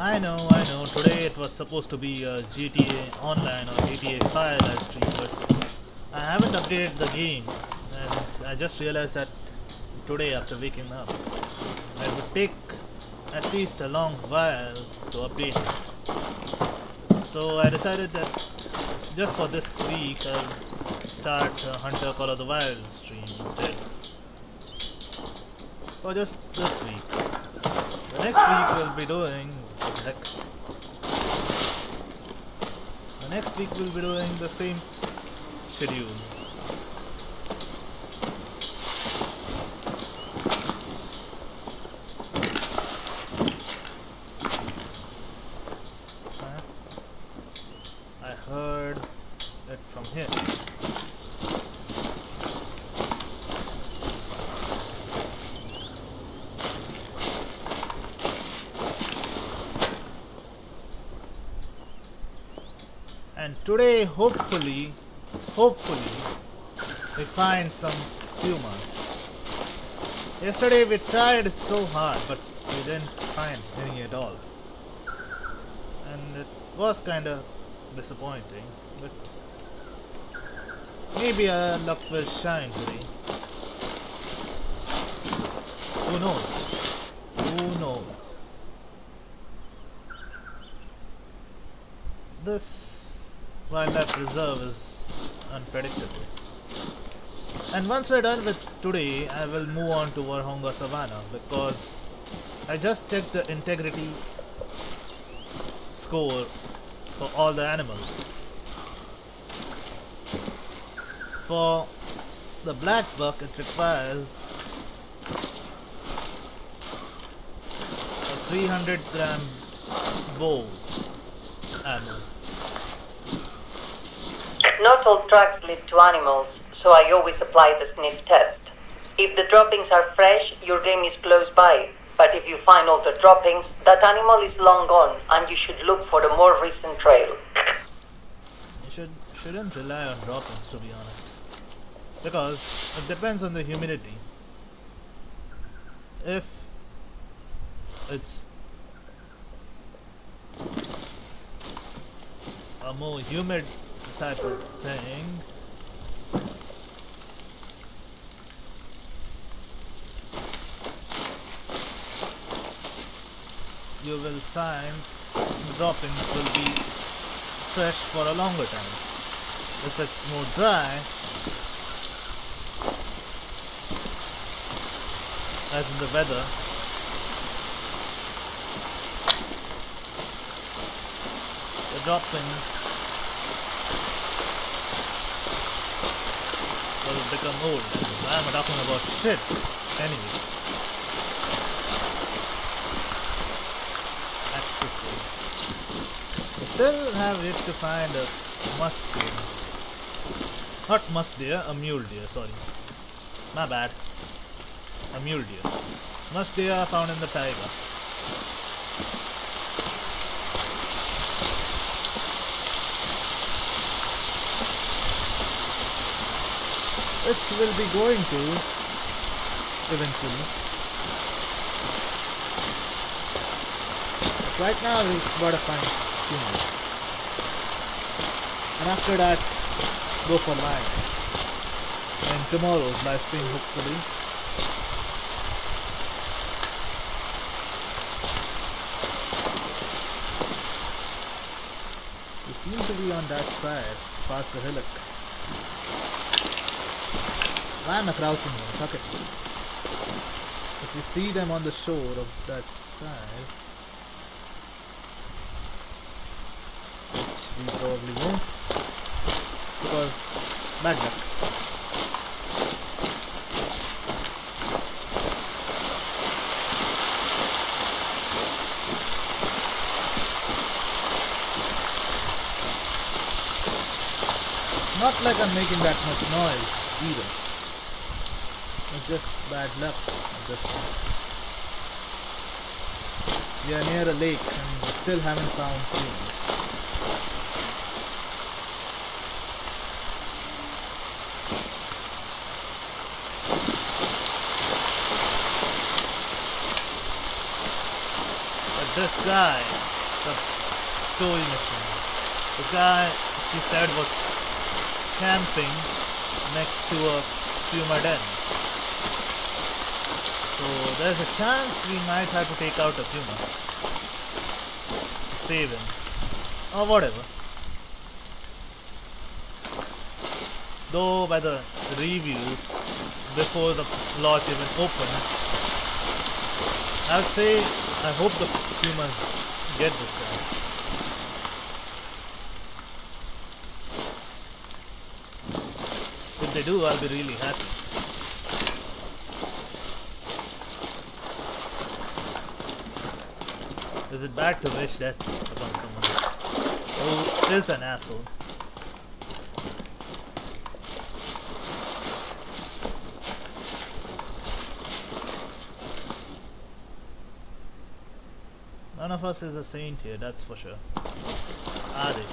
I know. Today it was supposed to be a GTA Online or GTA 5 live stream, but I haven't updated the game, and I just realized that today after waking up, it would take at least a long while to update it. So I decided that just for this week, I'll start Hunter Call of the Wild stream instead. For just this week. The next week we'll be doing heck. The next week we'll be doing the same schedule. I heard it from here. And today, hopefully, we find some Pumas. Yesterday we tried so hard, but we didn't find any at all. And it was kinda disappointing, but maybe our luck will shine today. Who knows? Who knows? This wildlife reserve is unpredictable. And once we're done with today, I will move on to Warhonga Savannah because I just checked the integrity score for all the animals. For the black buck, it requires a 300-gram bow ammo. Not all tracks lead to animals, so I always apply the sniff test. If the droppings are fresh, your game is close by. But if you find all the droppings, that animal is long gone, and you should look for the more recent trail. You shouldn't rely on droppings, to be honest, because it depends on the humidity. If it's a more humid type of thing, you will find the droppings will be fresh for a longer time. If it's more dry, as in the weather, the droppings will become old. I'm talking about shit. Anyway. Access to. We still have yet to find a musk deer. Not musk deer, a mule deer, sorry. My bad. A mule deer. Musk deer are found in the taiga. Which we'll be going to eventually. But right now we've gotta find humans. And after that, go for lions. And tomorrow's live stream, hopefully. We seem to be on that side, past the hillock. Why am I crouching there? Fuck it. If you see them on the shore of that side, which we probably won't, because bad luck. Not like I'm making that much noise either. It's just bad luck at this point. We are near a lake and we still haven't found humans. But this guy The story mission. This guy, she said, was camping next to a Puma den. So there's a chance we might have to take out a Puma to save him. Or whatever. Though by the reviews before the lodge even opened, I would say I hope the Pumas get this guy. If they do, I'll be really happy. Is it bad to wish death upon someone who is an asshole? None of us is a saint here, that's for sure. Are they?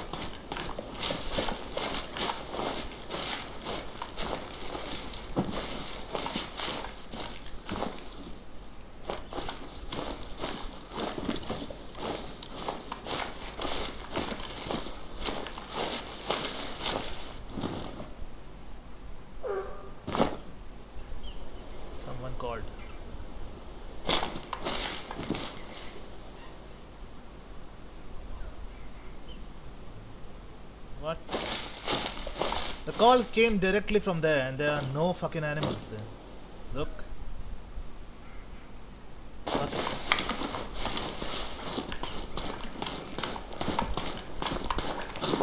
Someone called. What? The call came directly from there and there are no fucking animals there. Look. What?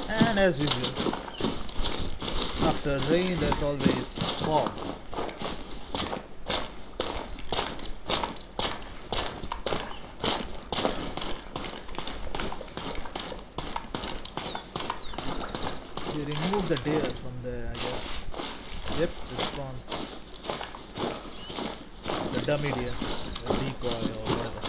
And as usual, after rain there's always fog. They removed the deer from there, I guess. Yep, it's gone. The dummy deer, the decoy or whatever.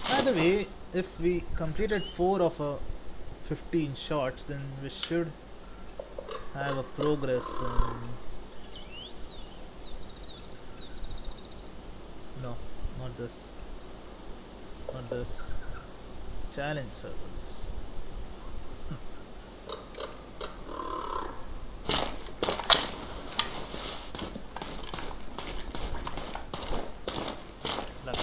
By the way, if we completed 4 of 15 shots, then we should have a progress in... No, not this. Not this. Challenge servers. Luck.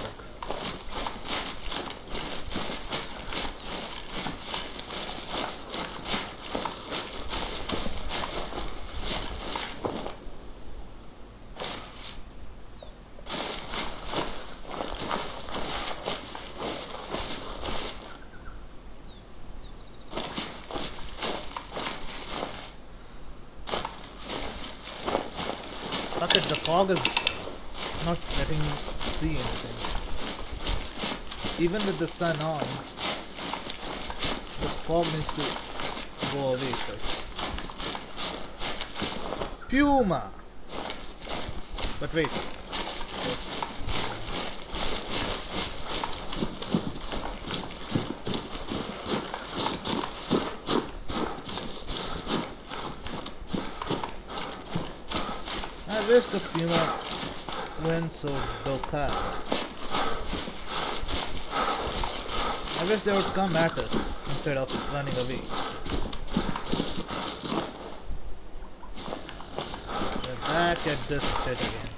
Fuck it, the fog is not letting me see anything. Even with the sun on, the fog needs to go away first. Puma! But wait. I wish the Puma went so docile. I wish they would come at us instead of running away. We're back at this shit again.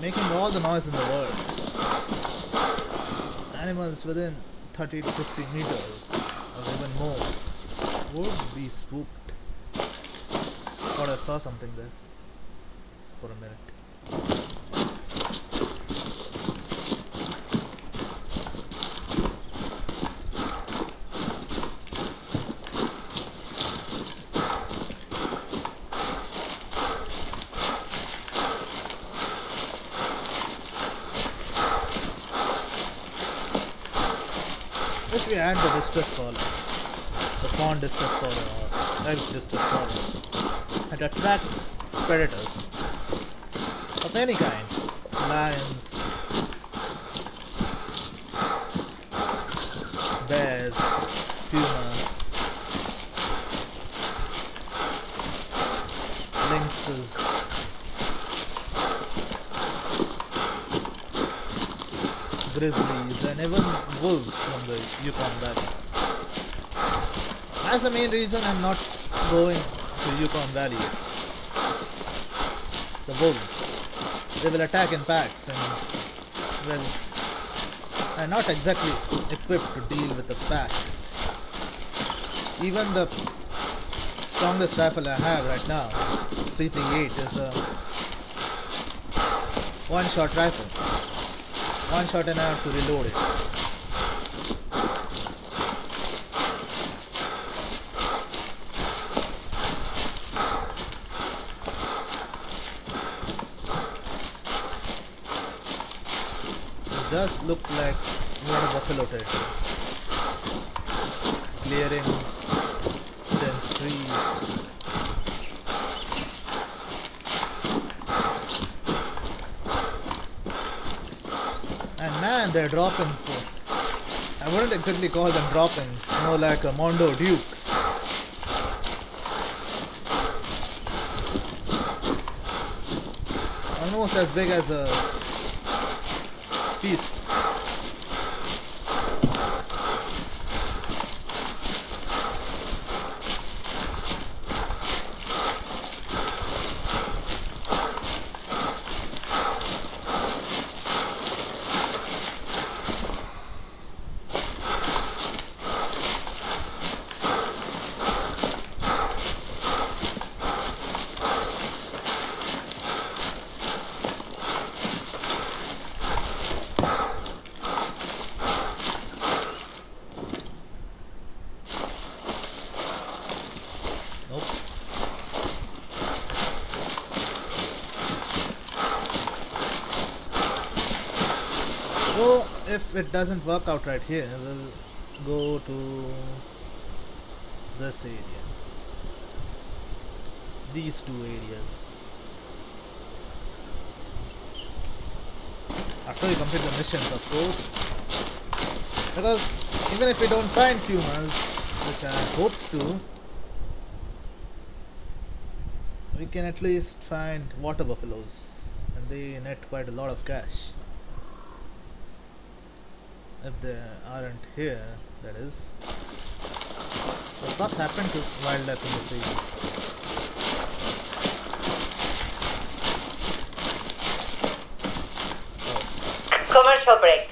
Making all the noise in the world. Animals within 30 to 50 meters or even more would be spooked. Thought I saw something there for a minute. If we add the distress caller, the fawn distress caller or elf distress caller, it attracts predators of any kind. Lions, bears, pumas, lynxes, grizzlies, and even wolves from the Yukon Valley. That's the main reason I'm not going to Yukon Valley yet. The wolves, they will attack in packs and, well, I'm not exactly equipped to deal with the pack. Even the strongest rifle I have right now, 338, is a one-shot rifle. One shot and I have to reload it. It does look like water buffalo territory. Clearings, dense trees. And man, they're drop-ins though. I wouldn't exactly call them drop-ins, more like a Mondo Duke. Almost as big as a feast. So if it doesn't work out right here, we'll go to this area. These two areas. After we complete the missions, of course. Because even if we don't find Pumas, which I hope to, we can at least find water buffaloes. And they net quite a lot of cash. If they aren't here, that is. So what happened to wildlife in this area? Commercial break.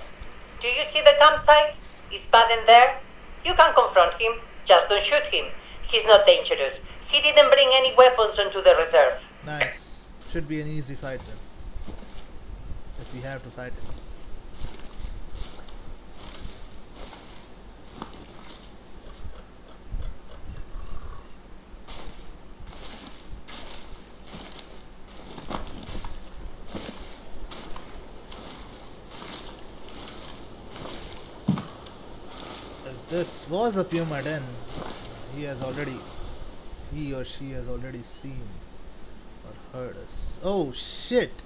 Do you see the campsite? Is Baden there? You can confront him. Just don't shoot him. He's not dangerous. He didn't bring any weapons onto the reserve. Nice. Should be an easy fight then. If we have to fight it. This was a Puma den. He or she has already seen or heard us. Oh shit!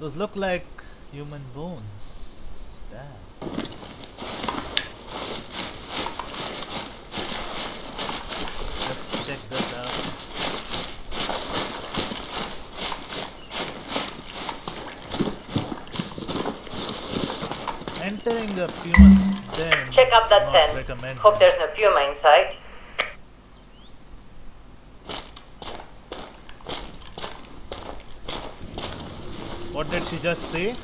Those look like human bones. Damn. Let's check this out. Entering a Puma's den. Check up that not tent. recommended. Hope there's no Puma inside. What did she just say?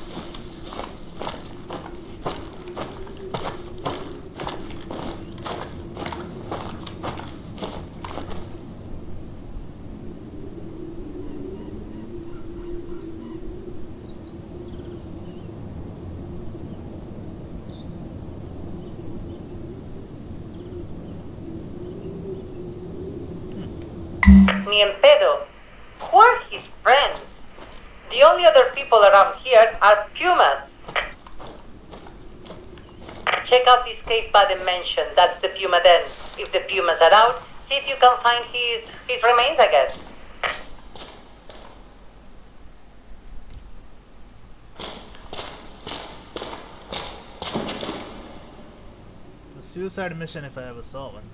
Ni en pedo. Who are his friends? The only other people around here are Pumas. Check out this cave by the mansion. That's the Puma den. If the Pumas are out, see if you can find his remains, I guess. A suicide mission if I ever saw one.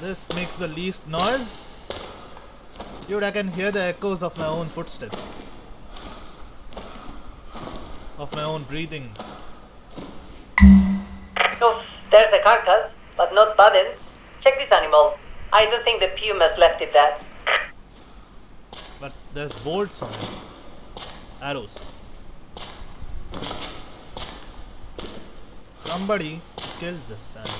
This makes the least noise. Dude, I can hear the echoes of my own footsteps. Of my own breathing. Oh, there's a carcass, but not bones. Check this animal. I don't think the Pumas left it there. But there's bolts on it. Arrows. Somebody killed this animal.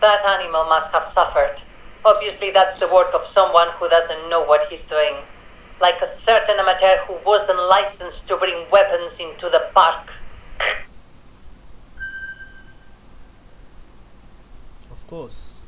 That animal must have suffered. Obviously, that's the work of someone who doesn't know what he's doing. Like a certain amateur who wasn't licensed to bring weapons into the park. Of course.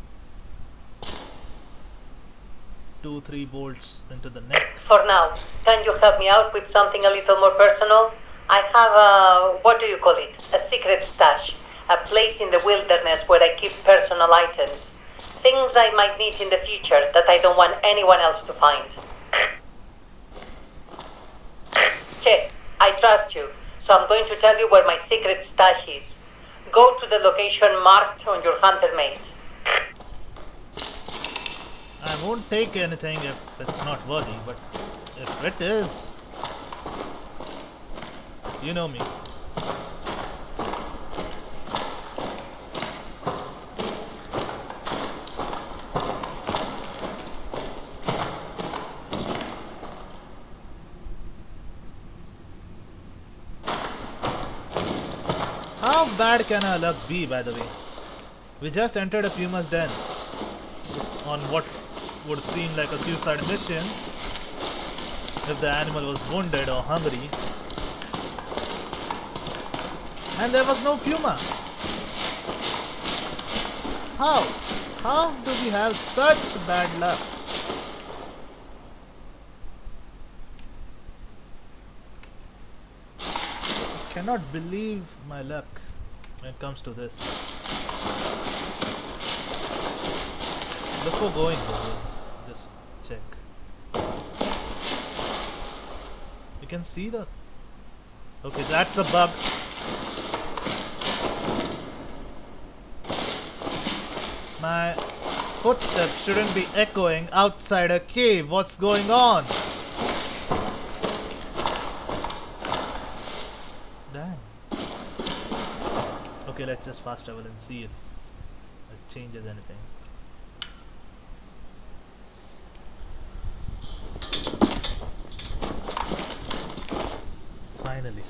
2-3 bolts into the neck. For now, can you help me out with something a little more personal? I have a, what do you call it? A secret stash. A place in the wilderness where I keep personal items. Things I might need in the future that I don't want anyone else to find. Che, I trust you, so I'm going to tell you where my secret stash is. Go to the location marked on your hunter mate. I won't take anything if it's not worthy, but if it is, you know me. How bad can our luck be, by the way? We just entered a Puma's den on what would seem like a suicide mission if the animal was wounded or hungry. And there was no Puma. How? How do we have such bad luck? I cannot believe my luck when it comes to this. Before going though, just check. You can see the... Okay, that's a bug. My footsteps shouldn't be echoing outside a cave. What's going on? Damn. Okay, let's just fast travel and see if it changes anything. Finally.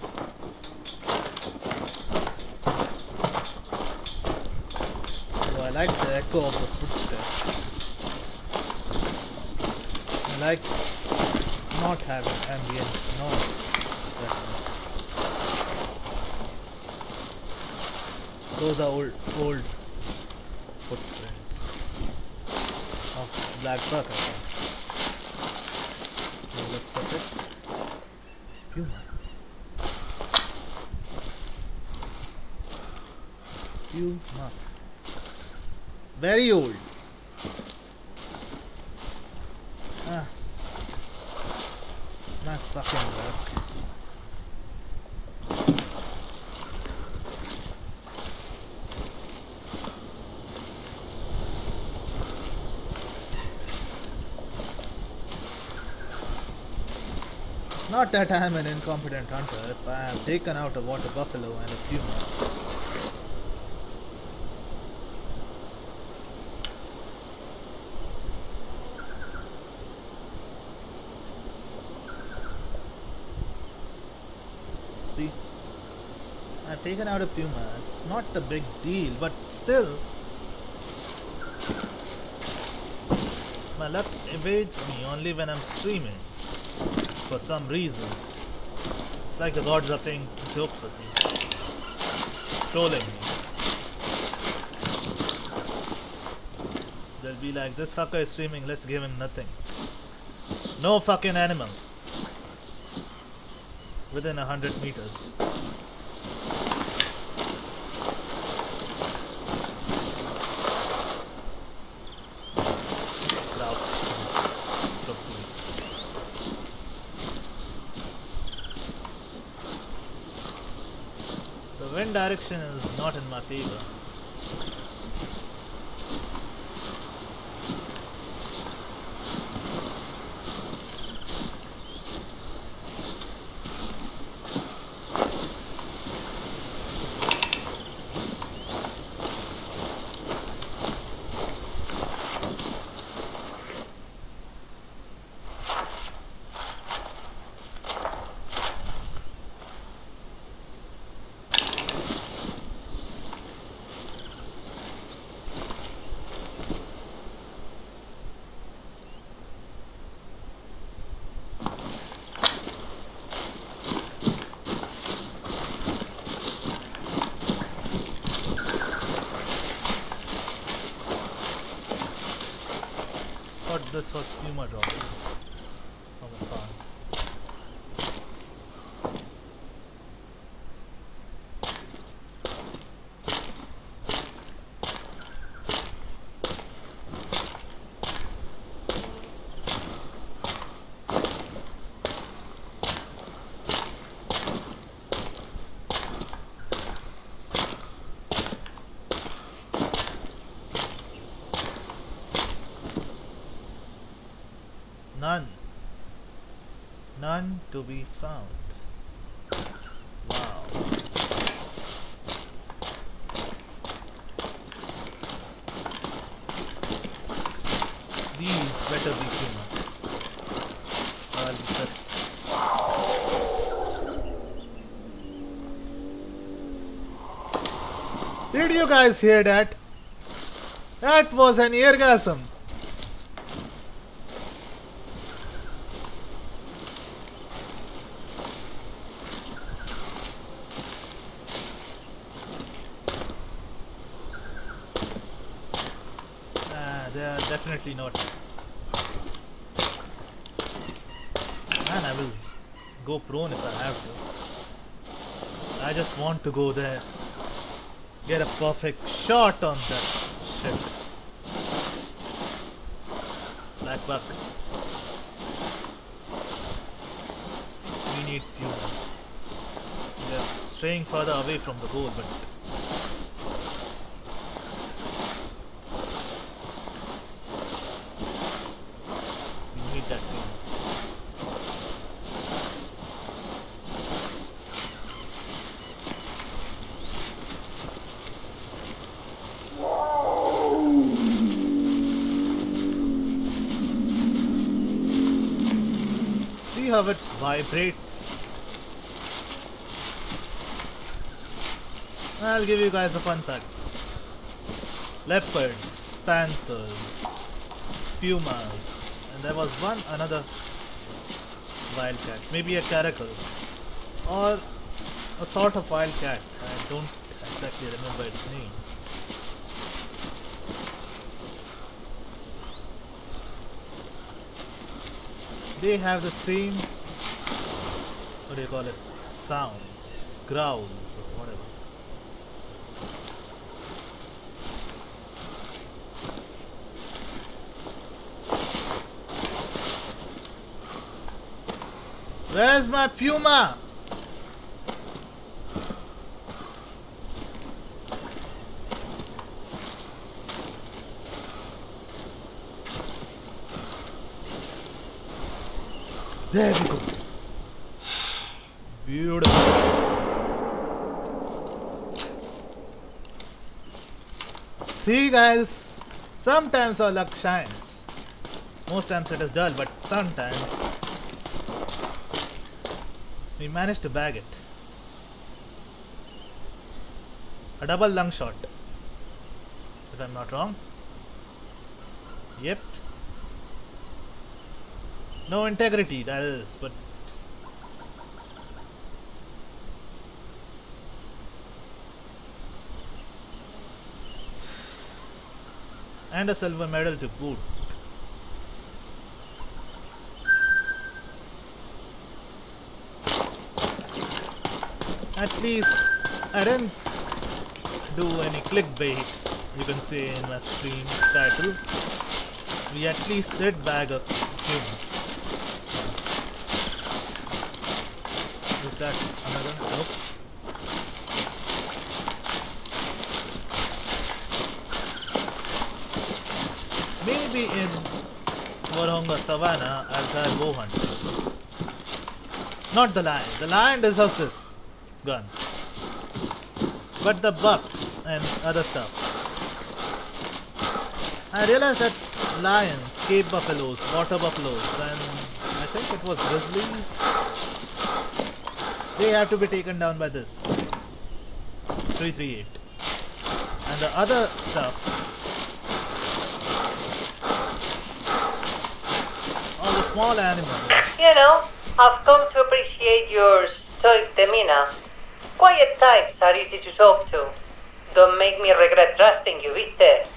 So I like the echo of the footsteps. I like not having ambient noise that much. Those are old footprints of black buck, I think. It looks of it. Puma. Puma. Very old. Ah. My fucking luck. It's not that I am an incompetent hunter if I have taken out a water buffalo and a puma. See, I've taken out a puma. It's not a big deal, but still, my luck evades me only when I'm streaming. For some reason. It's like the gods are playing jokes with me, trolling me. They'll be like, this fucker is streaming, let's give him nothing. No fucking animal. Within 100 meters. Crouch. Proceed. The wind direction is not in my favor. This was Puma droppings from the farm. None. None to be found. Wow. These better be Puma. Or I'll be pissed. Did you guys hear that? That was an eargasm. They are definitely not. Man, I will go prone if I have to. I just want to go there. Get a perfect shot on that shit. Black buck. We need Puma. We are straying further away from the goal, but that thing. See how it vibrates. I'll give you guys a fun fact. Leopards, panthers, pumas, and there was another wildcat, maybe a caracal or a sort of wildcat. I don't exactly remember its name. They have the same, what do you call it, sounds, growls or whatever. Where's my Puma? There we go. Beautiful. See guys, sometimes our luck shines. Most times it is dull, but sometimes we managed to bag it. A double lung shot, if I'm not wrong. Yep. No integrity, that is, but and a silver medal to boot. At least I didn't do any clickbait, you can say, in my stream title. We at least did bag a human. Is that another? Nope. Maybe in Warhonga Savannah I'll try bow hunting. Not the lion. The lion deserves this gun. But the bucks and other stuff. I realized that lions, cape buffaloes, water buffaloes, and I think it was grizzlies, they have to be taken down by this 338. And the other stuff, all the small animals. You know, I've come to appreciate your stoic demeanor. Quiet types are easy to talk to. Don't make me regret trusting you, ¿viste?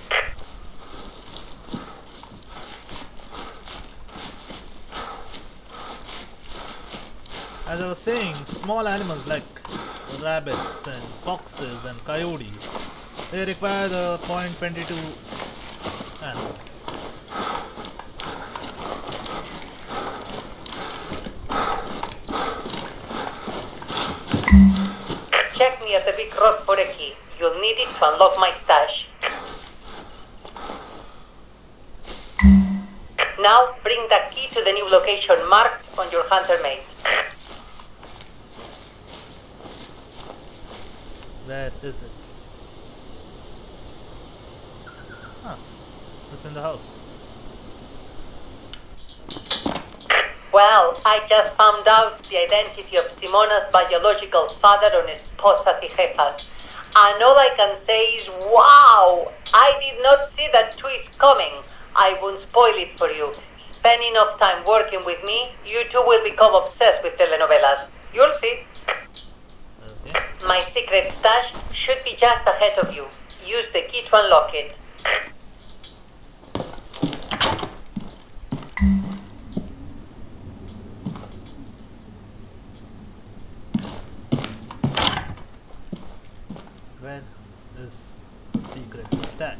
As I was saying, small animals like rabbits and foxes and coyotes, they require the .22 ammo. Check me at the big rock for a key. You'll need it to unlock my stash. Now, bring that key to the new location marked on your hunter mate. Where is it? Huh. It's in the house. Well, I just found out the identity of Simona's biological father on Esposas y Jefas. And all I can say is, wow! I did not see that twist coming. I won't spoil it for you. Spend enough time working with me, you two will become obsessed with telenovelas. You'll see. Okay. My secret stash should be just ahead of you. Use the key to unlock it. Where is the secret stash?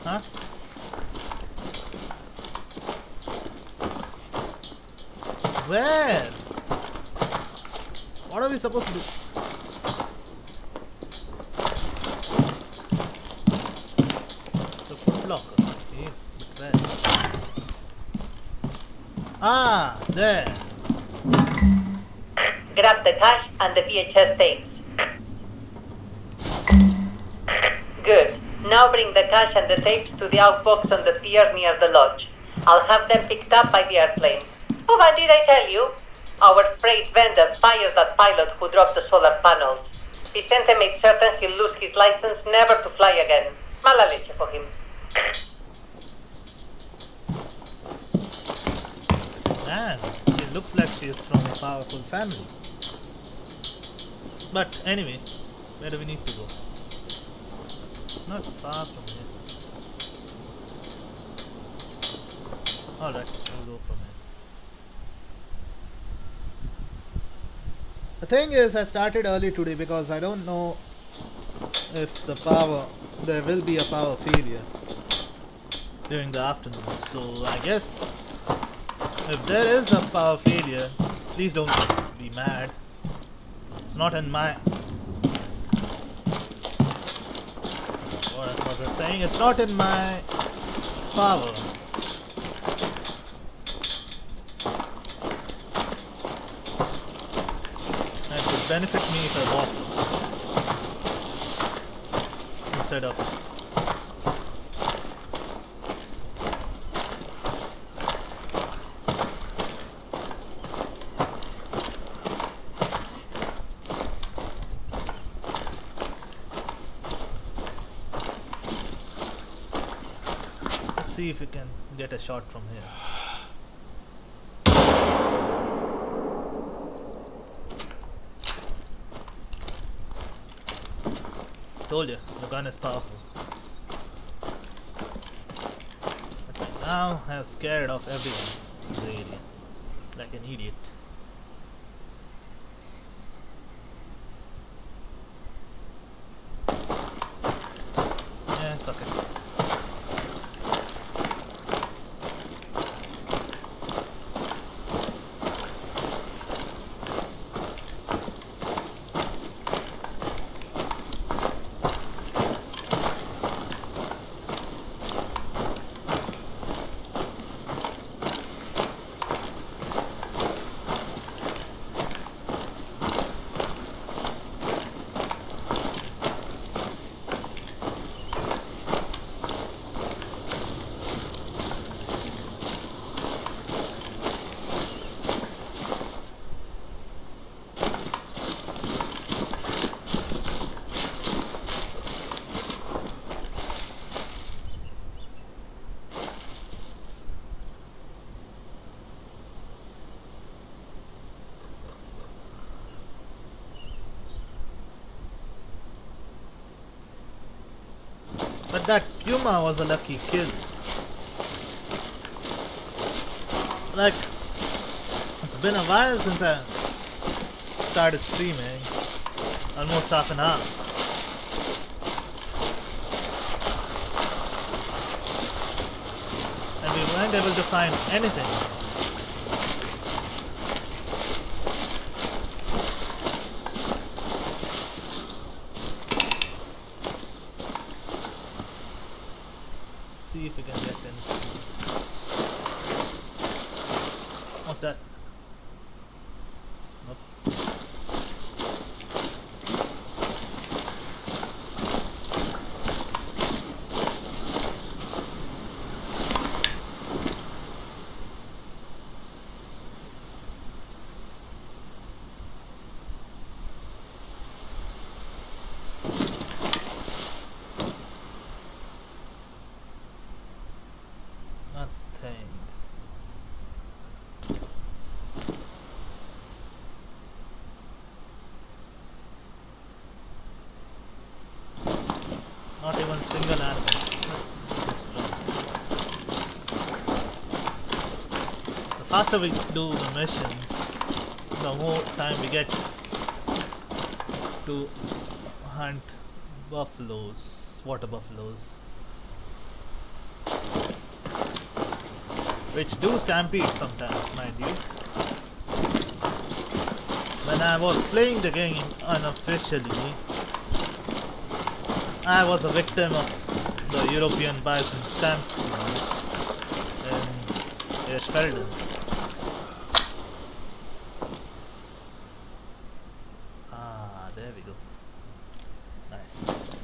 Huh? Where? What are we supposed to do? The footlocker. Okay, but where? Ah, there. Grab the cash and the VHS tapes. Good. Now bring the cash and the tapes to the outbox on the pier near the lodge. I'll have them picked up by the airplane. Oh, but did I tell you? Our freight vendor fired that pilot who dropped the solar panels. Vicente made certain he'll lose his license never to fly again. Mala leche for him. Man, she looks like she is from a powerful family. But anyway, where do we need to go? It's not far from here. Alright, we'll go from here. The thing is, I started early today because I don't know if there will be a power failure during the afternoon. So I guess if there is a power failure, please don't be mad. It's not in my... What was I saying? It's not in my power. It would benefit me if I walk instead of... see if we can get a shot from here. Told you, the gun is powerful. Okay, now I am scared of everyone in the area. Like an idiot. Yeah, fuck it. But that Puma was a lucky kill. Like, it's been a while since I started streaming. Almost half an hour. And we weren't able to find anything. See if we can get in. What's that? Nope. Nothing. Not even single animal. Let's destroy. The faster we do the missions, the more time we get to hunt buffaloes, water buffaloes. Which do stampede sometimes, mind you. When I was playing the game unofficially, I was a victim of the European bison stampede in Eschfelden. Ah, there we go. Nice.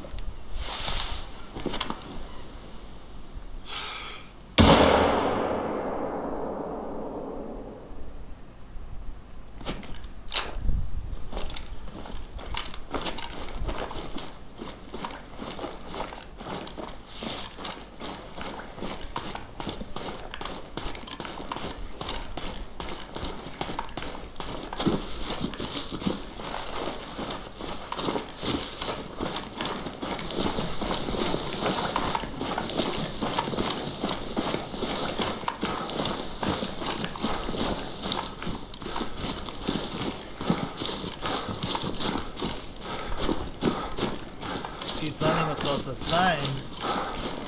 Keep running across this line,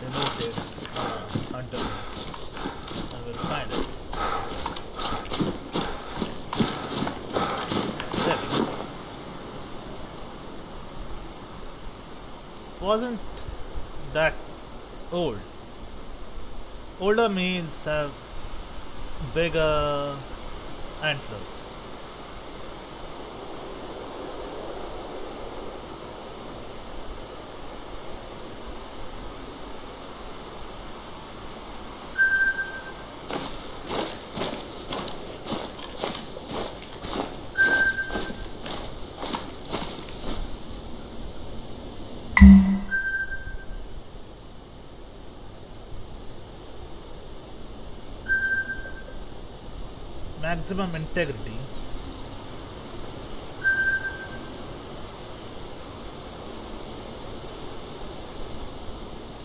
remove it, hunter, and we'll find it. There we go. Wasn't that old. Older males have bigger antlers. maximum integrity.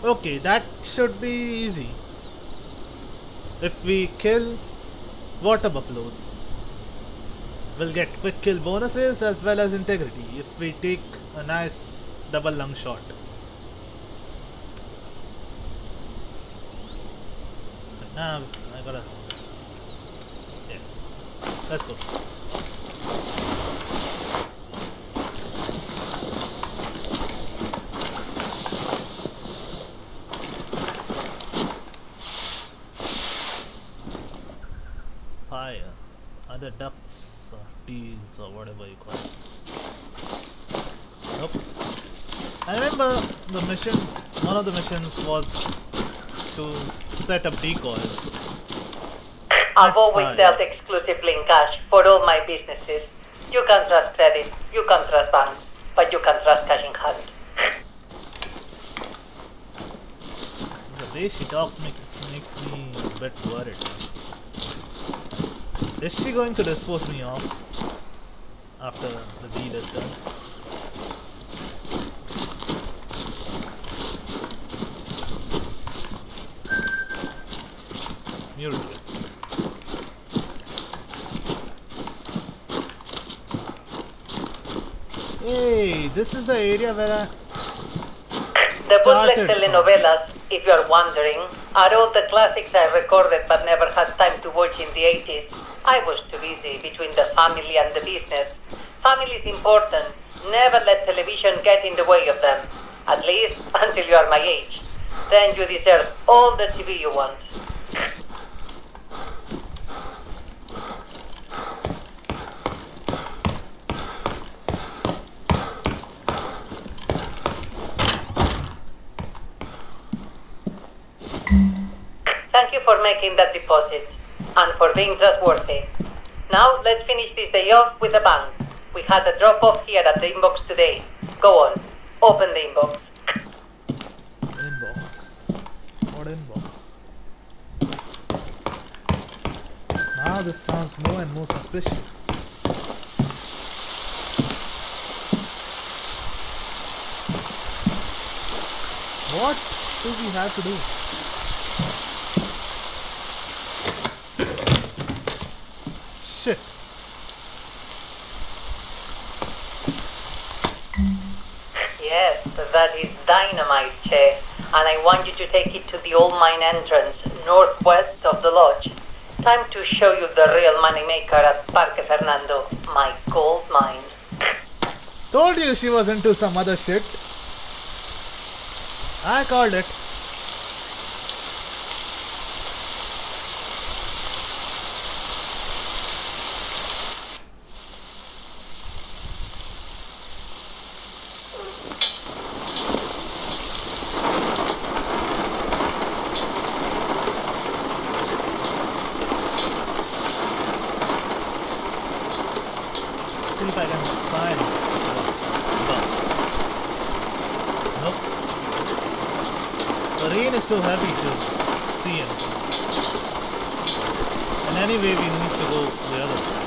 Okay, that should be easy. If we kill water buffaloes, we'll get quick kill bonuses as well as integrity if we take a nice double lung shot. But now I gotta. Yeah. Let's go. Fire. Other ducts or teals or whatever you call it. Nope. I remember the mission, one of the missions was to set up decoys. I've always dealt exclusively in cash for all my businesses. You can trust credit, you can trust banks, but you can trust cash in hand. The way she talks makes me a bit worried. Is she going to dispose me off after the deed is done? Mule. Hey, this is the area where I The bootleg started telenovelas, if you are wondering, are all the classics I recorded but never had time to watch in the 80s. I was too busy between the family and the business. Family is important. Never let television get in the way of them. At least until you are my age. Then you deserve all the TV you want. Thank you for making that deposit and for being trustworthy. Now let's finish this day off with a bang. We had a drop-off here at the inbox today. Go on, open the inbox. inbox. What inbox? Now this sounds more and more suspicious. What do we have to do? Shit. Yes, that is dynamite, Che. And I want you to take it to the old mine entrance, northwest of the lodge. Time to show you the real moneymaker at Parque Fernando, my gold mine. Told you she was into some other shit. I called it. See if I can find Nope. The rain is too heavy to see anything. And anyway, we need to go the other side.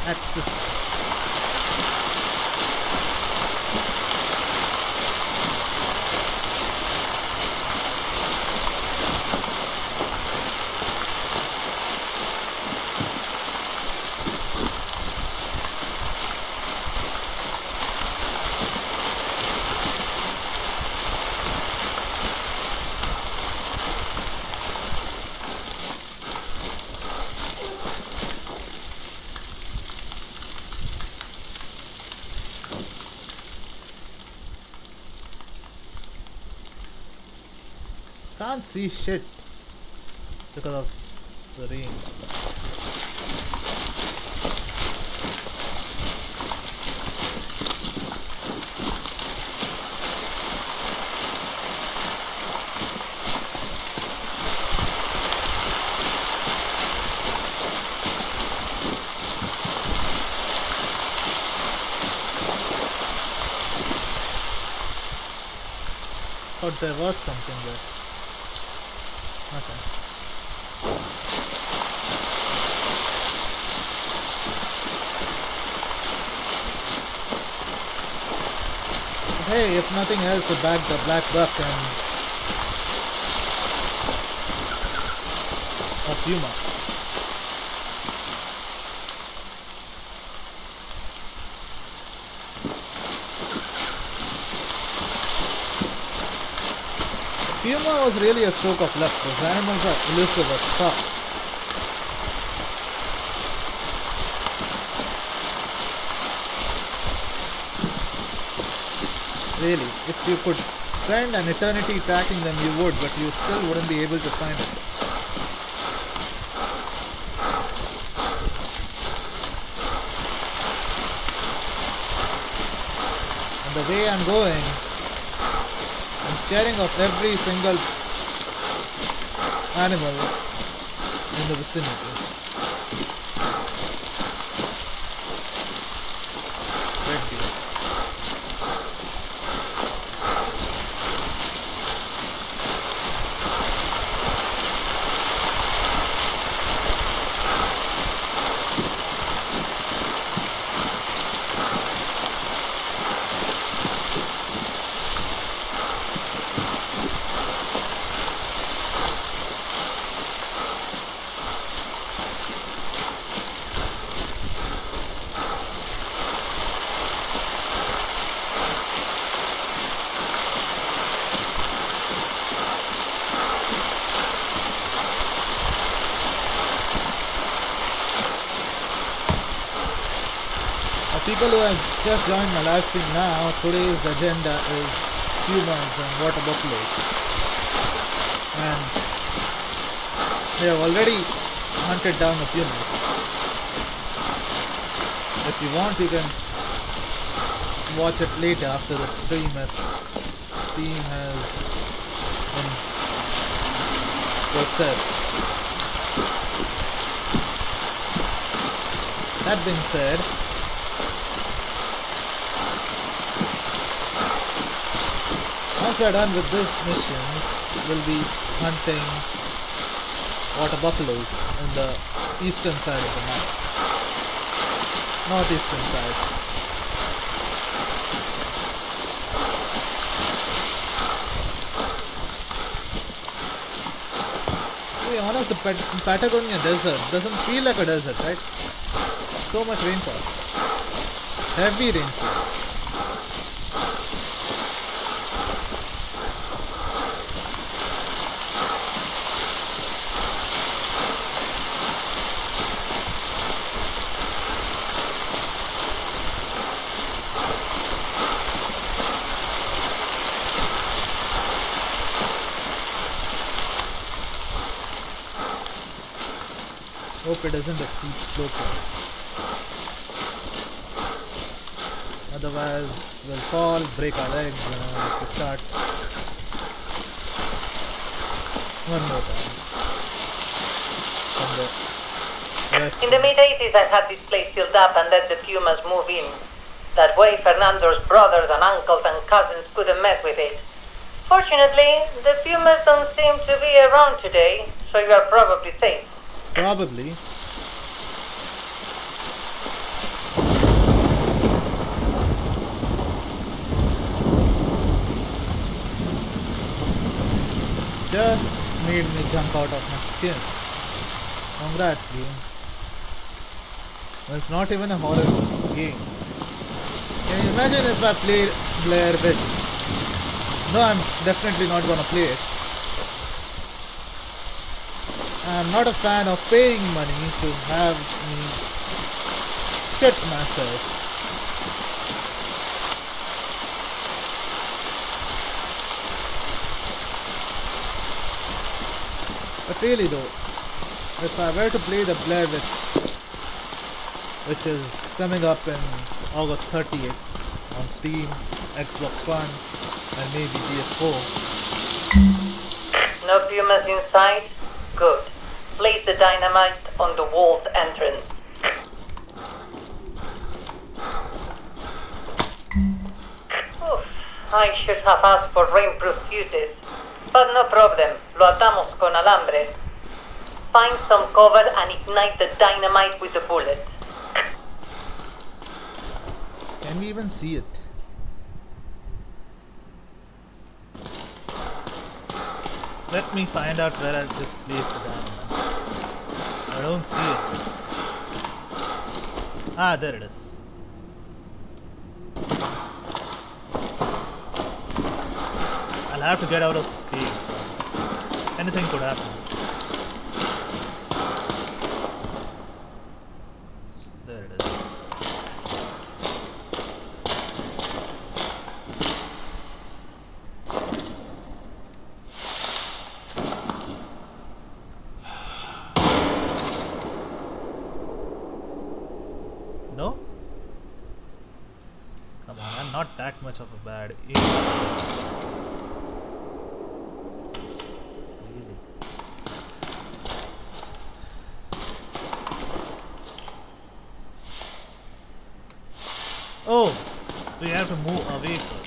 Access. Can't see shit because of the rain. Thought there was something there. Okay. But hey, if nothing else, we bagged the black buck and a Puma. Puma was really a stroke of luck. Those animals are elusive as fuck. Really, if you could spend an eternity tracking them, you would, but you still wouldn't be able to find it. And the way I'm going, I'm scaring off every single animal in the vicinity. Red deer. People who have just joined my live stream now, today's agenda is Pumas and water buffalo. And they have already hunted down a puma. If you want, you can watch it later after the stream if Steam has been processed. That being said, once we are done with this missions, we'll be hunting water buffaloes in the eastern side of the map. Northeastern side. To be honest, the Patagonia desert doesn't feel like a desert, right? So much rainfall. Heavy rainfall. Hope it isn't a steep slope here. Otherwise, we'll fall, break our legs, and we'll have to start one more time. From the west. In the mid-80s, I had this place filled up and let the Pumas move in. That way, Fernando's brothers and uncles and cousins couldn't mess with it. Fortunately, the Pumas don't seem to be around today, so you are probably safe. Probably. Just made me jump out of my skin. Congrats, game. Well, it's not even a horror game. Can you imagine if I played Blair Witch? No, I'm definitely not gonna play it. I'm not a fan of paying money to have me shit myself. But really though, if I were to play the Blair Witch, which is coming up in August 30th on Steam, Xbox One, and maybe PS4. No Pumas inside? Good. Place the dynamite on the vault entrance. Oof, I should have asked for rainproof fuses. But no problem, lo atamos con alambre. Find some cover and ignite the dynamite with the bullet. Can we even see it? Let me find out where I just placed the dynamite. I don't see it. Ah, there it is. I'll have to get out of this cave first. Anything could happen. There it is. No? Come on, I'm not that much of a bad idiot. Really? Oh, we have to move away first.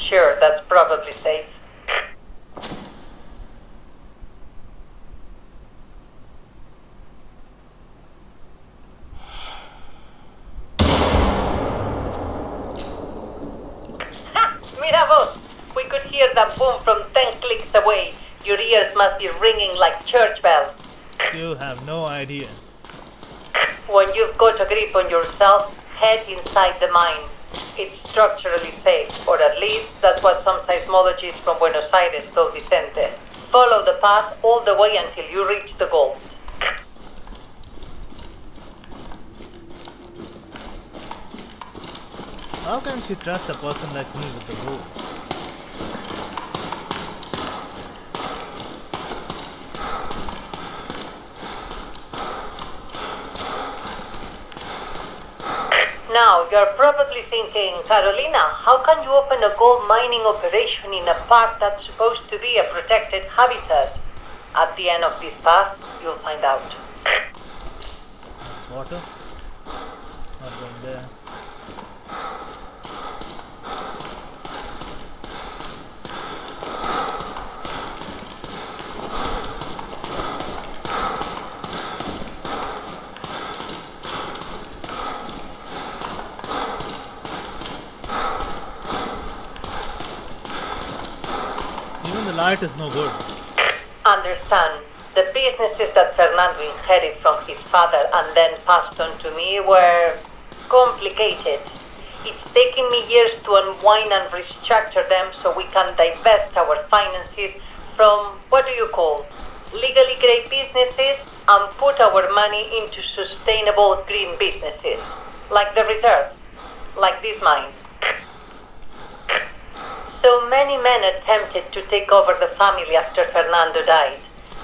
Sure, that's probably safe. Ha! Mira vos! We could hear that boom from 10 clicks away. Your ears must be ringing like church bells. You have no idea. When you've got a grip on yourself, head inside the mine. It's structurally safe, or at least that's what some seismologists from Buenos Aires told Vicente. Follow the path all the way until you reach the gold. How can she trust a person like me with the gold? Now, you're probably thinking, Carolina, how can you open a gold mining operation in a park that's supposed to be a protected habitat? At the end of this path, you'll find out. That's water. Not going there. Even the light is no good. Understand, the businesses that Fernando inherited from his father and then passed on to me were complicated. It's taken me years to unwind and restructure them so we can divest our finances from, what do you call, legally great businesses and put our money into sustainable green businesses, like the reserve, like this mine. So many men attempted to take over the family after Fernando died.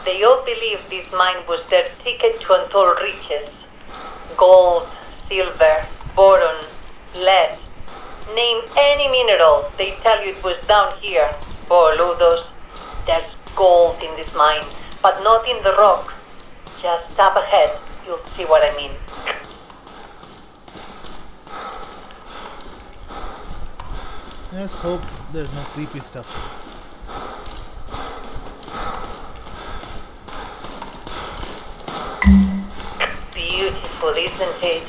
They all believed this mine was their ticket to untold riches. Gold, silver, boron, lead. Name any mineral, they tell you it was down here. Boludos. There's gold in this mine, but not in the rock. Just up ahead, you'll see what I mean. Just hope there's no creepy stuff. Beautiful, isn't it?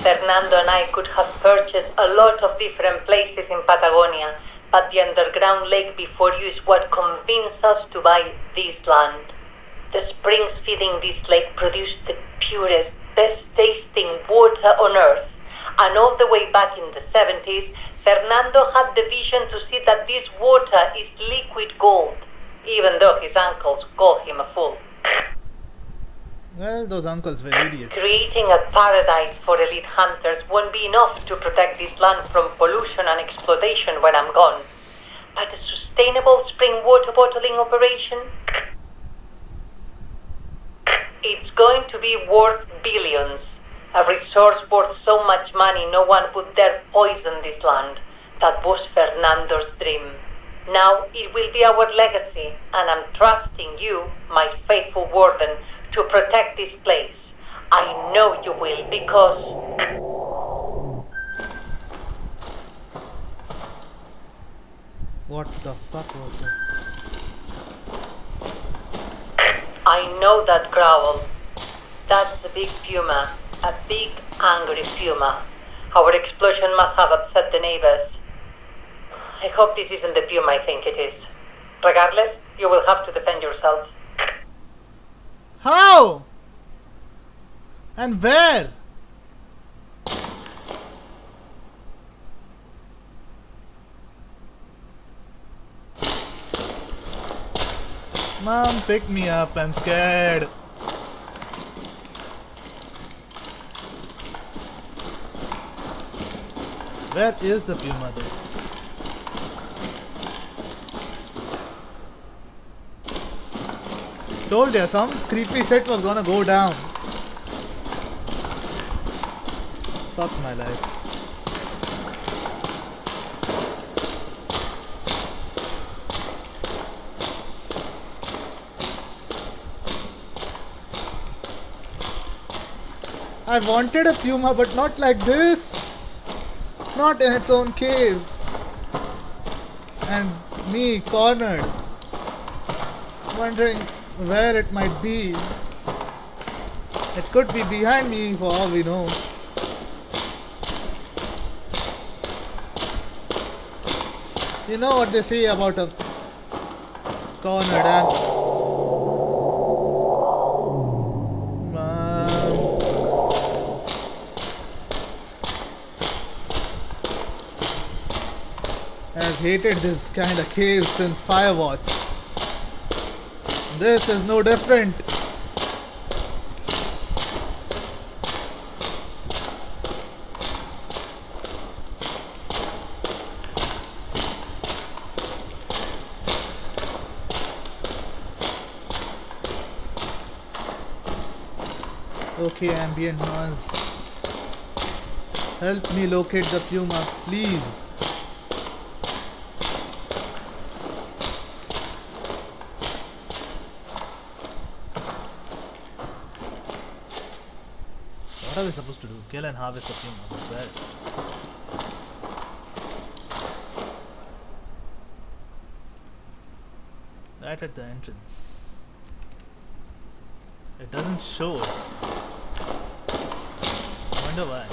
Fernando and I could have purchased a lot of different places in Patagonia, but the underground lake before you is what convinced us to buy this land. The springs feeding this lake produce the purest, best tasting water on earth. And all the way back in the 70s, Fernando had the vision to see that this water is liquid gold. even though his uncles call him a fool. Well, those uncles were idiots. Creating a paradise for elite hunters won't be enough to protect this land from pollution and exploitation when I'm gone. But a sustainable spring water bottling operation? It's going to be worth billions. A resource worth so much money no one would dare poison this land. That was Fernando's dream. Now it will be our legacy, and I'm trusting you, my faithful warden, to protect this place. I know you will, because... What the fuck was that? I know that growl. That's a big puma. A big, angry puma. Our explosion must have upset the neighbors. I hope this isn't the puma I think it is. Regardless, you will have to defend yourself. How? And where? Mom, pick me up. I'm scared. Where is the puma though? Told you some creepy shit was gonna go down. Fuck my life. I wanted a puma, but not like this. Not in its own cave. And me cornered, wondering where it might be. It could be behind me for all we know. You know what they say about a cornered animal. I've hated this kind of cave since Firewatch. This is no different. Okay, ambient noise. Help me locate the puma, please. What are we supposed to do? Kill and harvest the puma. Where? Right at the entrance. It doesn't show it. I wonder why.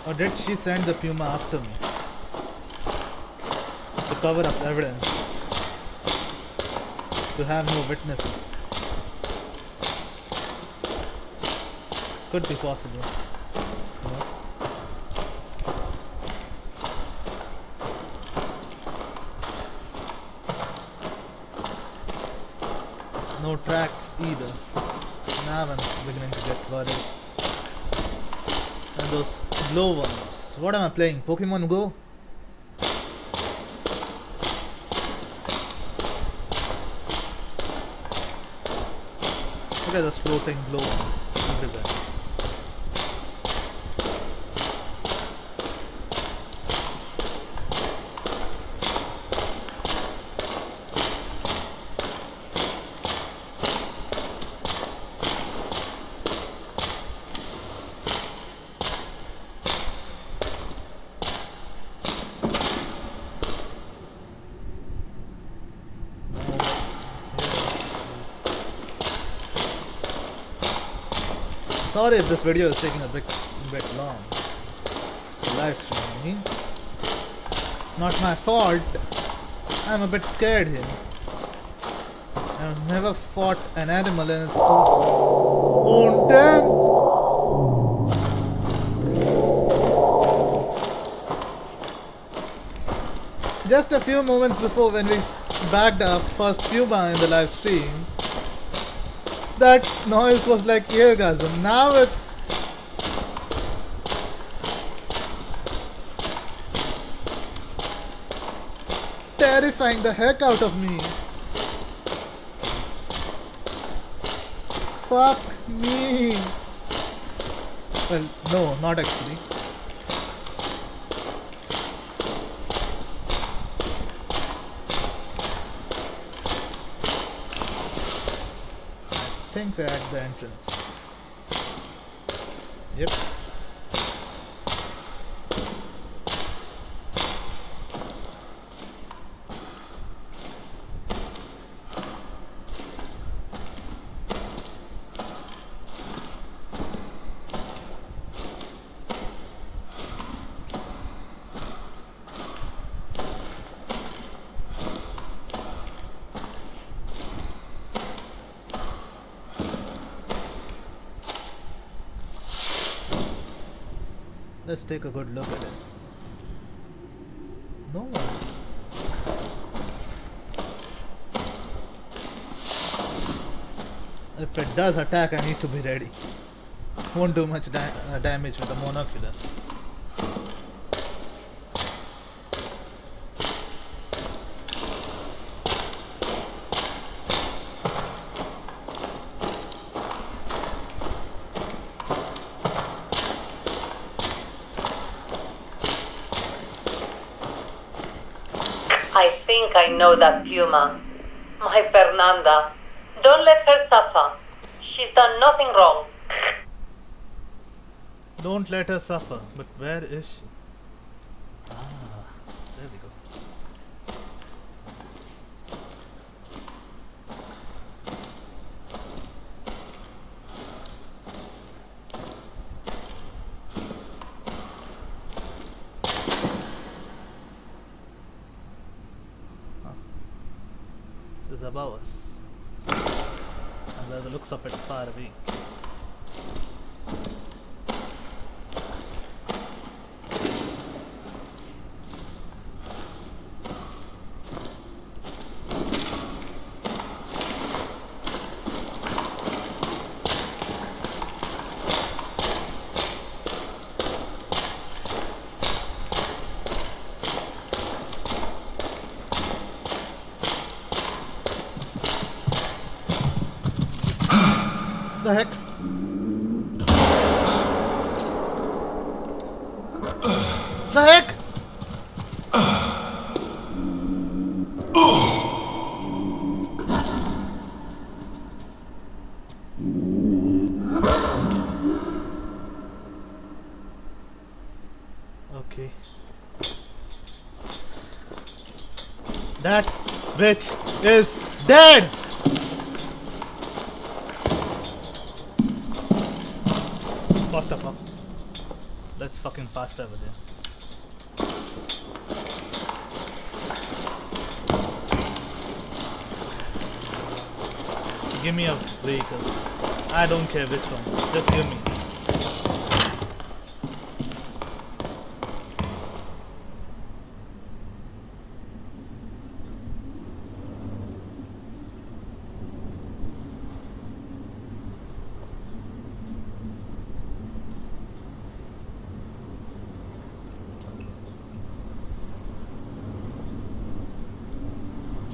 Or did she send the puma after me? To cover up evidence. To have no witnesses. Could be possible. No. No tracks either. Now I'm beginning to get worried. And those glow ones. What am I playing? Pokemon Go? Look at those floating glow ones everywhere. Sorry if this video is taking a bit long. The live stream, I mean. It's not my fault. I'm a bit scared here. I've never fought an animal in its own den. Just a few moments before, when we bagged our first puma in the live stream, that noise was like eargasm. Now it's terrifying the heck out of me. Fuck me. Well, no, not actually. I think we're at the entrance. Yep. Let's take a good look at it. No one. If it does attack, I need to be ready. Won't do much damage with the monocular. I think I know that puma. My Fernanda. Don't let her suffer. She's done nothing wrong. Don't let her suffer. But where is she? Ah, there we go. This is above us. And by the looks of it, far away. The heck? The heck? Okay. That bitch is dead! Faster, fuck. Let's fucking fast over there. Give me a vehicle. I don't care which one. Just give me.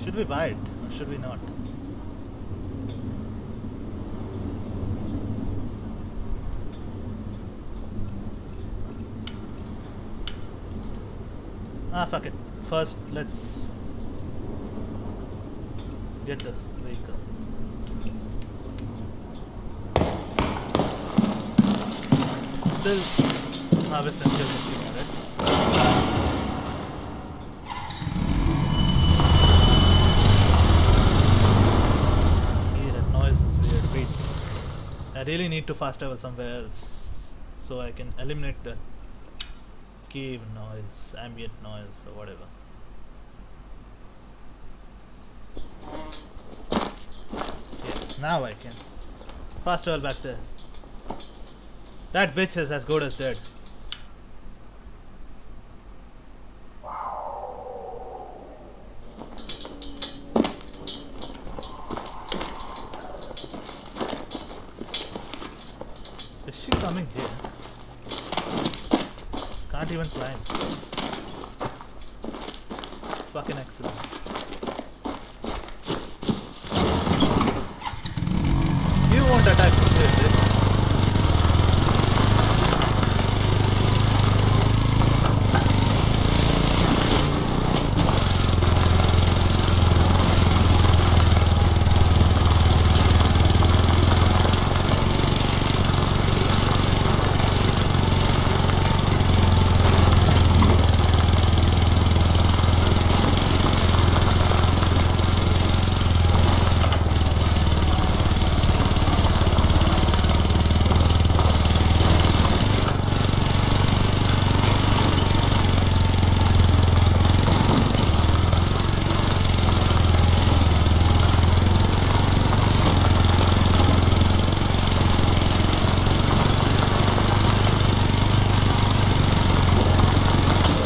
Should we buy it or should we not? Ah, fuck it. First, let's get the vehicle. Still harvest and kill the puma, right? Okay, that noise is weird. Wait. I really need to fast travel somewhere else so I can eliminate the cave noise, ambient noise, or whatever. Yeah, now I can fast travel back there. That bitch is as good as dead. Is she coming here? Can't even climb. Fucking excellent. You won't attack me here, bitch.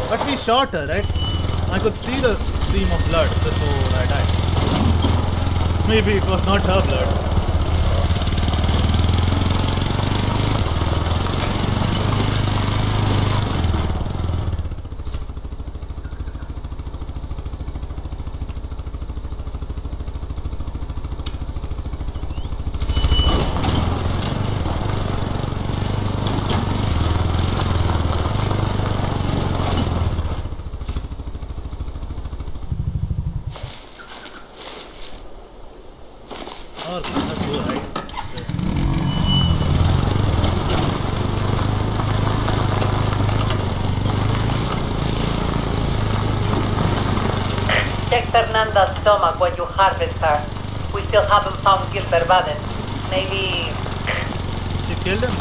But we shot her, right? I could see the stream of blood before I died. Maybe it was not her blood. Or let's go right. Check Fernanda's stomach when you harvest her. We still haven't found Gilbert Baden. Maybe... She killed him?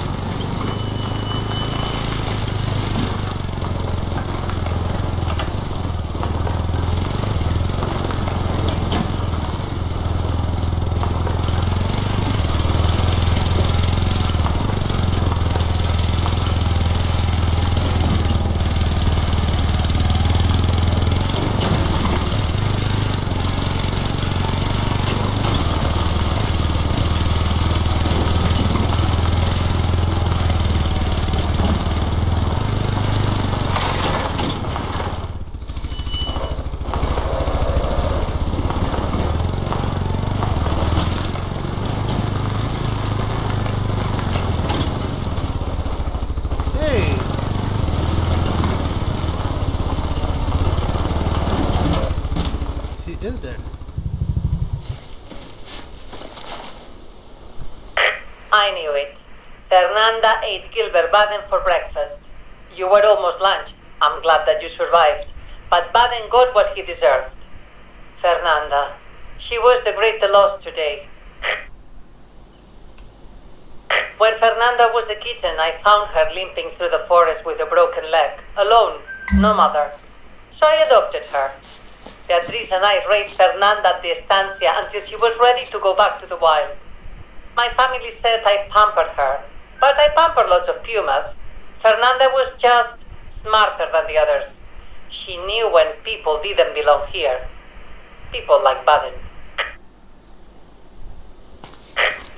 Is dead. I knew it. Fernanda ate Gilbert Baden for breakfast. You were almost lunch. I'm glad that you survived. But Baden got what he deserved. Fernanda. She was the great loss today. When Fernanda was a kitten, I found her limping through the forest with a broken leg. Alone. No mother. So I adopted her. Beatriz and I raised Fernanda at the estancia until she was ready to go back to the wild. My family said I pampered her, but I pampered lots of Pumas. Fernanda was just smarter than the others. She knew when people didn't belong here. People like Baden.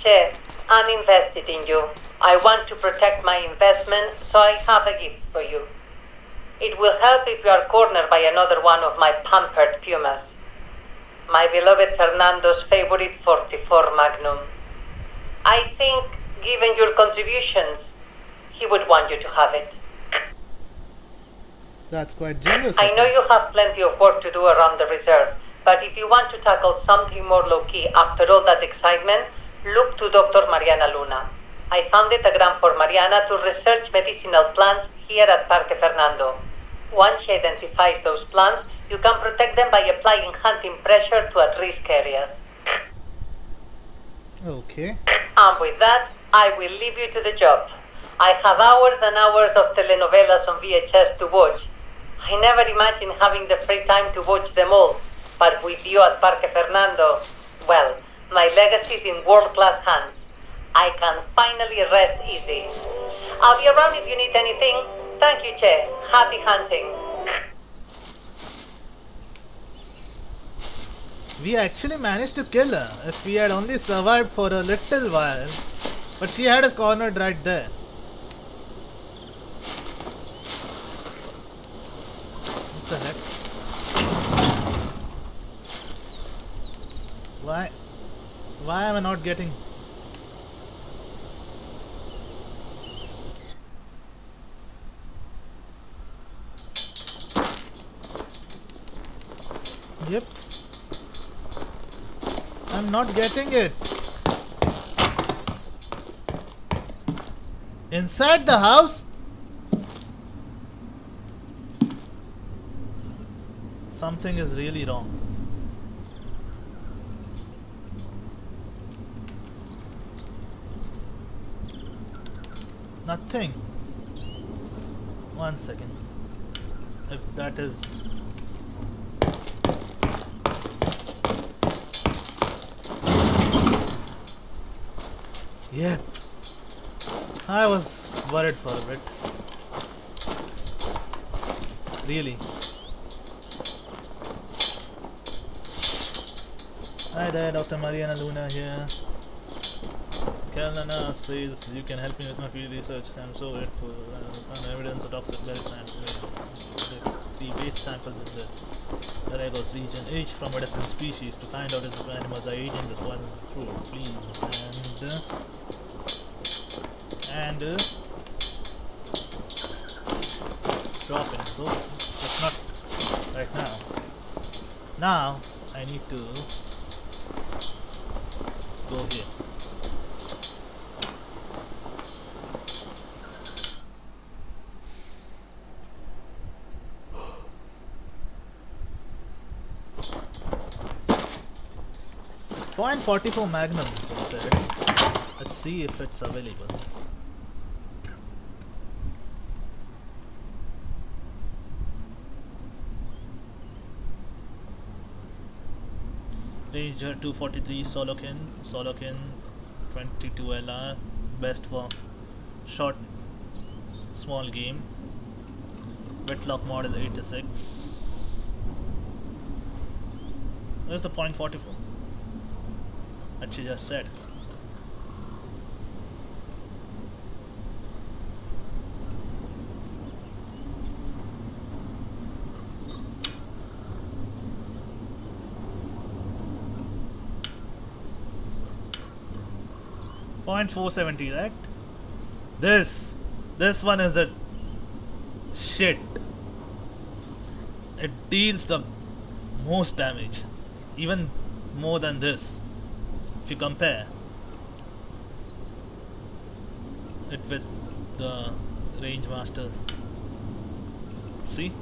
Che, I'm invested in you. I want to protect my investment, so I have a gift for you. It will help if you are cornered by another one of my pampered Pumas. My beloved Fernando's favorite 44 Magnum. I think, given your contributions, he would want you to have it. That's quite generous. I know you have plenty of work to do around the reserve, but if you want to tackle something more low-key after all that excitement, look to Dr. Mariana Luna. I founded a grant for Mariana to research medicinal plants here at Parque Fernando. Once she identifies those plants, you can protect them by applying hunting pressure to at-risk areas. Okay. And with that, I will leave you to the job. I have hours and hours of telenovelas on VHS to watch. I never imagined having the free time to watch them all, but with you at Parque Fernando, well, my legacy is in world-class hands. I can finally rest easy. I'll be around if you need anything. Thank you, Che. Happy hunting. We actually managed to kill her if we had only survived for a little while. But she had us cornered right there. What the heck? Why? Why am I not getting... Yep. I'm not getting it. Inside the house? Something is really wrong. Nothing. 1 second. If that is... Yep. I was worried for a bit. Really. Hi there, Dr. Mariana Luna here. Kalana says you can help me with my field research. I'm so grateful. Found evidence of toxic berry plant. 3 waste samples in the Galagos region, each from a different species, to find out if the animals are eating this poison fruit. Please. And dropping. So that's not right now. Now I need to go here. .44 Magnum, it said. Let's see if it's available. Ranger 243 Solokin 22 LR, best for short small game. Wetlock model 86. Where's the .44 that she just said? .470, right? This one is the shit. It deals the most damage, even more than this. If you compare it with the Range Master, see,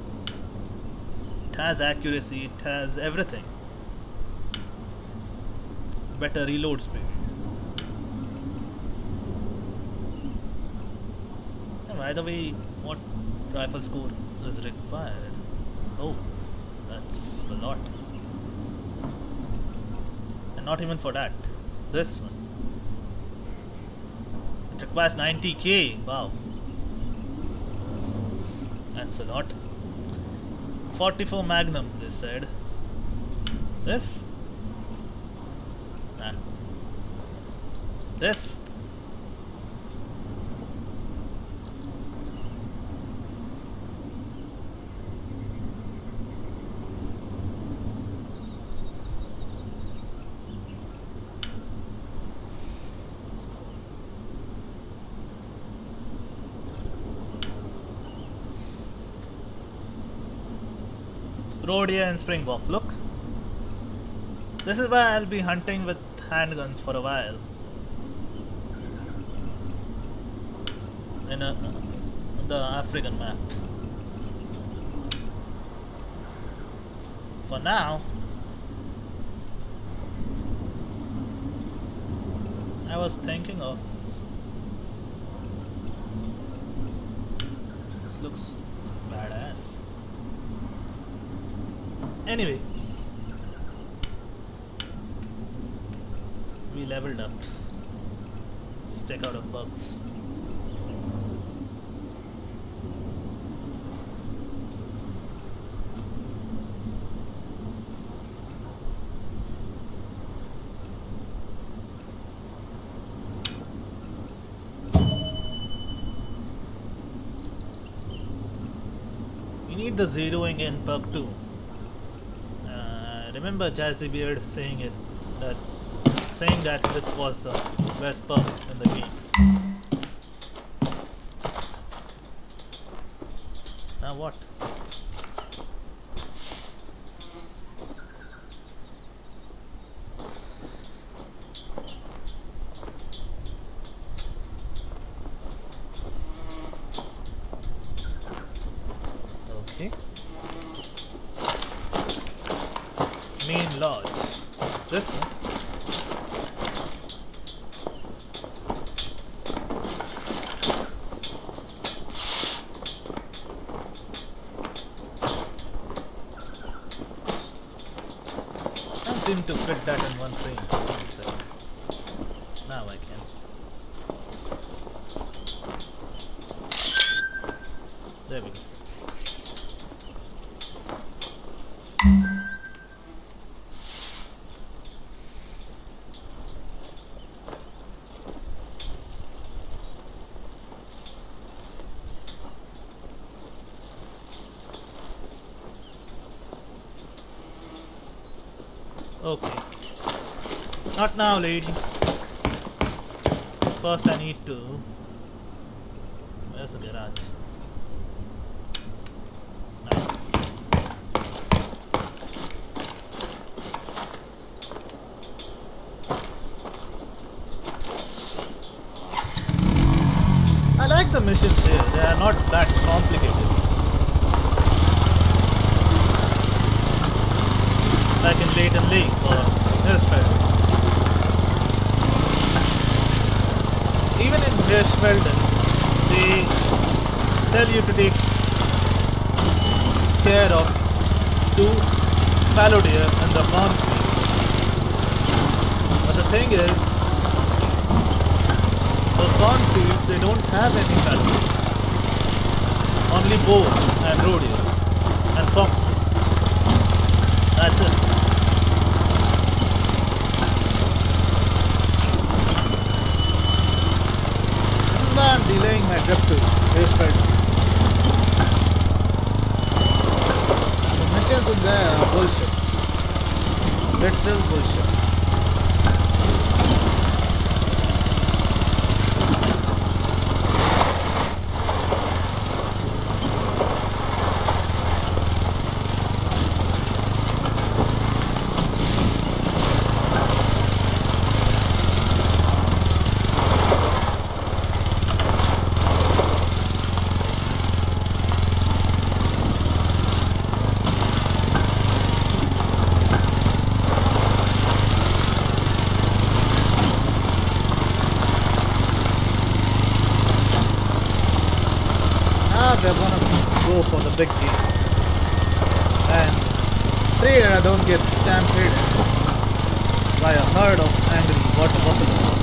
it has accuracy, it has everything. Better reload speed. By the way, what rifle score is required? Oh, that's a lot. And not even for that. This one. It requires 90k. Wow. That's a lot. 44 Magnum, they said. This? Nah. This? Rhodia and Springbok. Look, this is why I'll be hunting with handguns for a while. In the African map. For now, I was thinking of This looks badass. Anyway, we leveled up. Let's check out our bugs. We need the zeroing in bug too. Remember Jazzy Beard saying that it was the best bug in the game. Now what? Okay. Main lodge. This one. Can't seem to fit that in one frame. So now I can. There we go. Okay. Not now, lady. First I need to... Where's the garage? Now. I like the missions here. They are not that complicated. Like in Leighton Lake or Hirschfeld. Even in Hirschfelden, they tell you to take care of 2 fallow deer in the cornfields. But the thing is, those cornfields, they don't have any fallow deer. Only boar and roe deer and foxes. That's it. I'm delaying my trip to Hirschfeld. The missions in there are bullshit. Literal bullshit. They're gonna go for the big game and pray that I don't get stampeded by a herd of angry water buffaloes.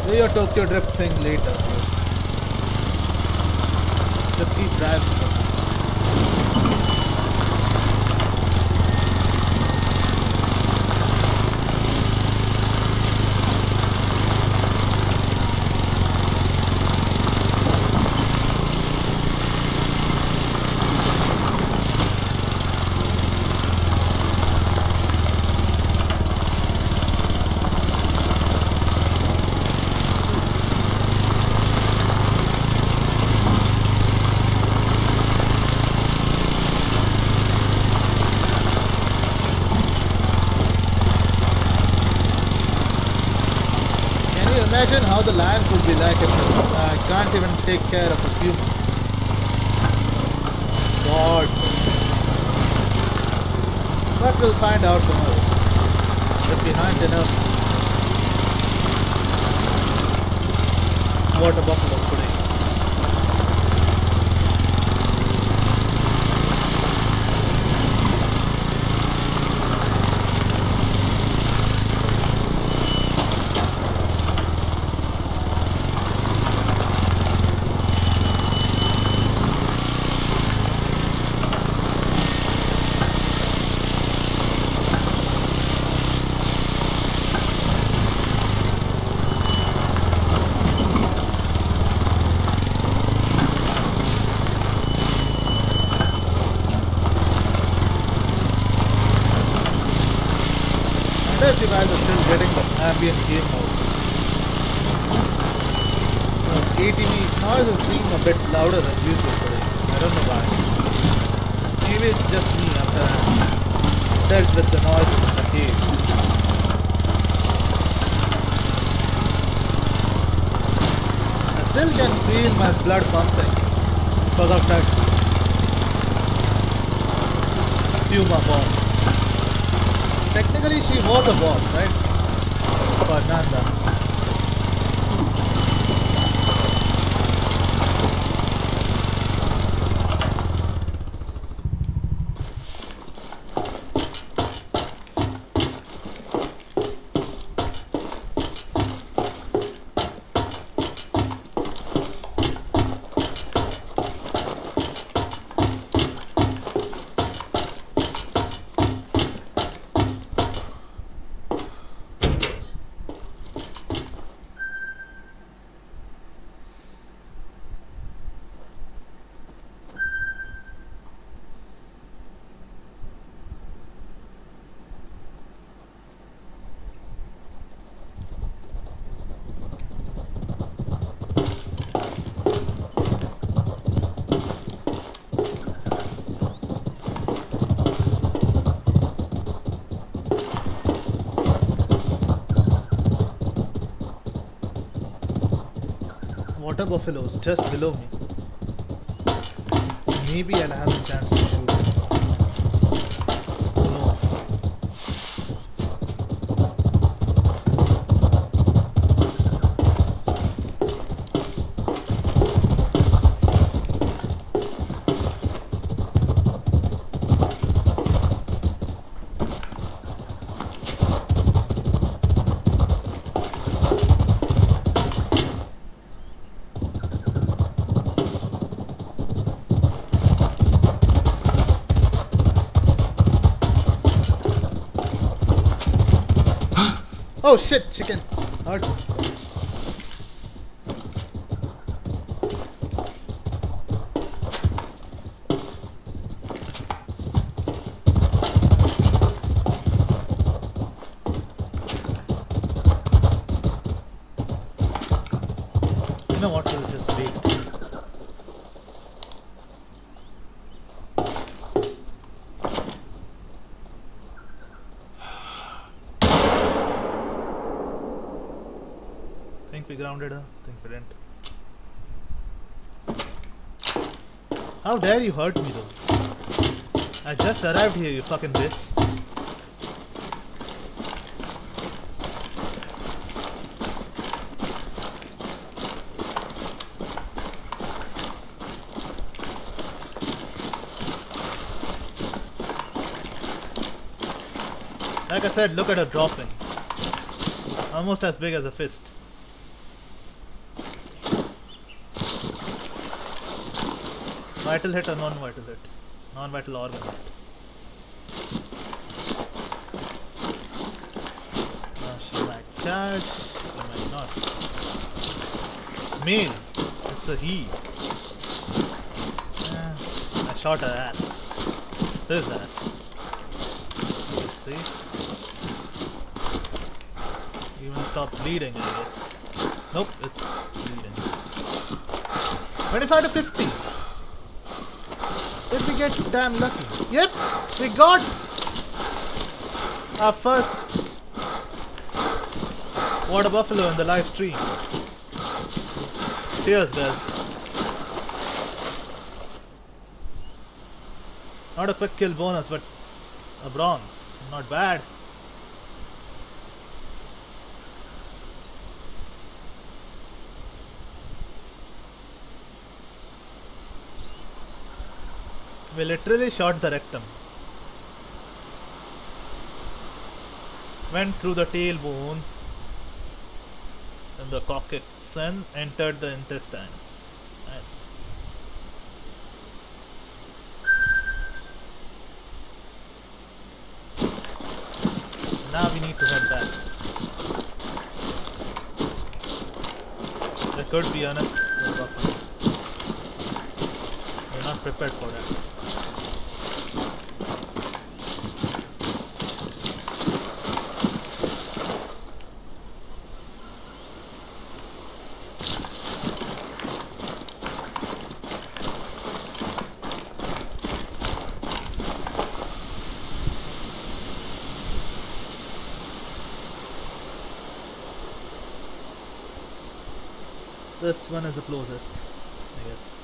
Do your Tokyo Drift thing later. Just keep driving. Imagine how the lands would be like if I can't even take care of a puma. God. But we'll find out tomorrow. If we hunt enough water buffaloes today. If you guys are still getting the ambient game noises. ATV noises seem a bit louder than usual today. I don't know why. Maybe it's just me after I've dealt with the noises in the cave. I still can feel my blood pumping because of that Puma boss. Technically, she was a boss, right? Fernanda. Water buffaloes just below me. Maybe I'll have a chance to shoot. Who knows? Oh shit, chicken. Hurt. You know what, we'll just wait. Think we grounded her? Think we didn't. How dare you hurt me though? I just arrived here, you fucking bitch. Like I said, look at her dropping. Almost as big as a fist. Vital hit or non-vital hit? Non-vital organ hit. She might charge, she might not. Male. It's a he. I shot her ass. This ass. Let's see. Even stop bleeding, I guess. Nope, it's bleeding. 25 to 50. Did we get damn lucky? Yep, we got our first What a buffalo in the live stream. Cheers, guys. Not a quick kill bonus, but a bronze. Not bad. We literally shot the rectum. Went through the tailbone and the coccyx and entered the intestines. Nice. Now we need to head back. There could be another buffalo. We're not prepared for that. This one is the closest, I guess.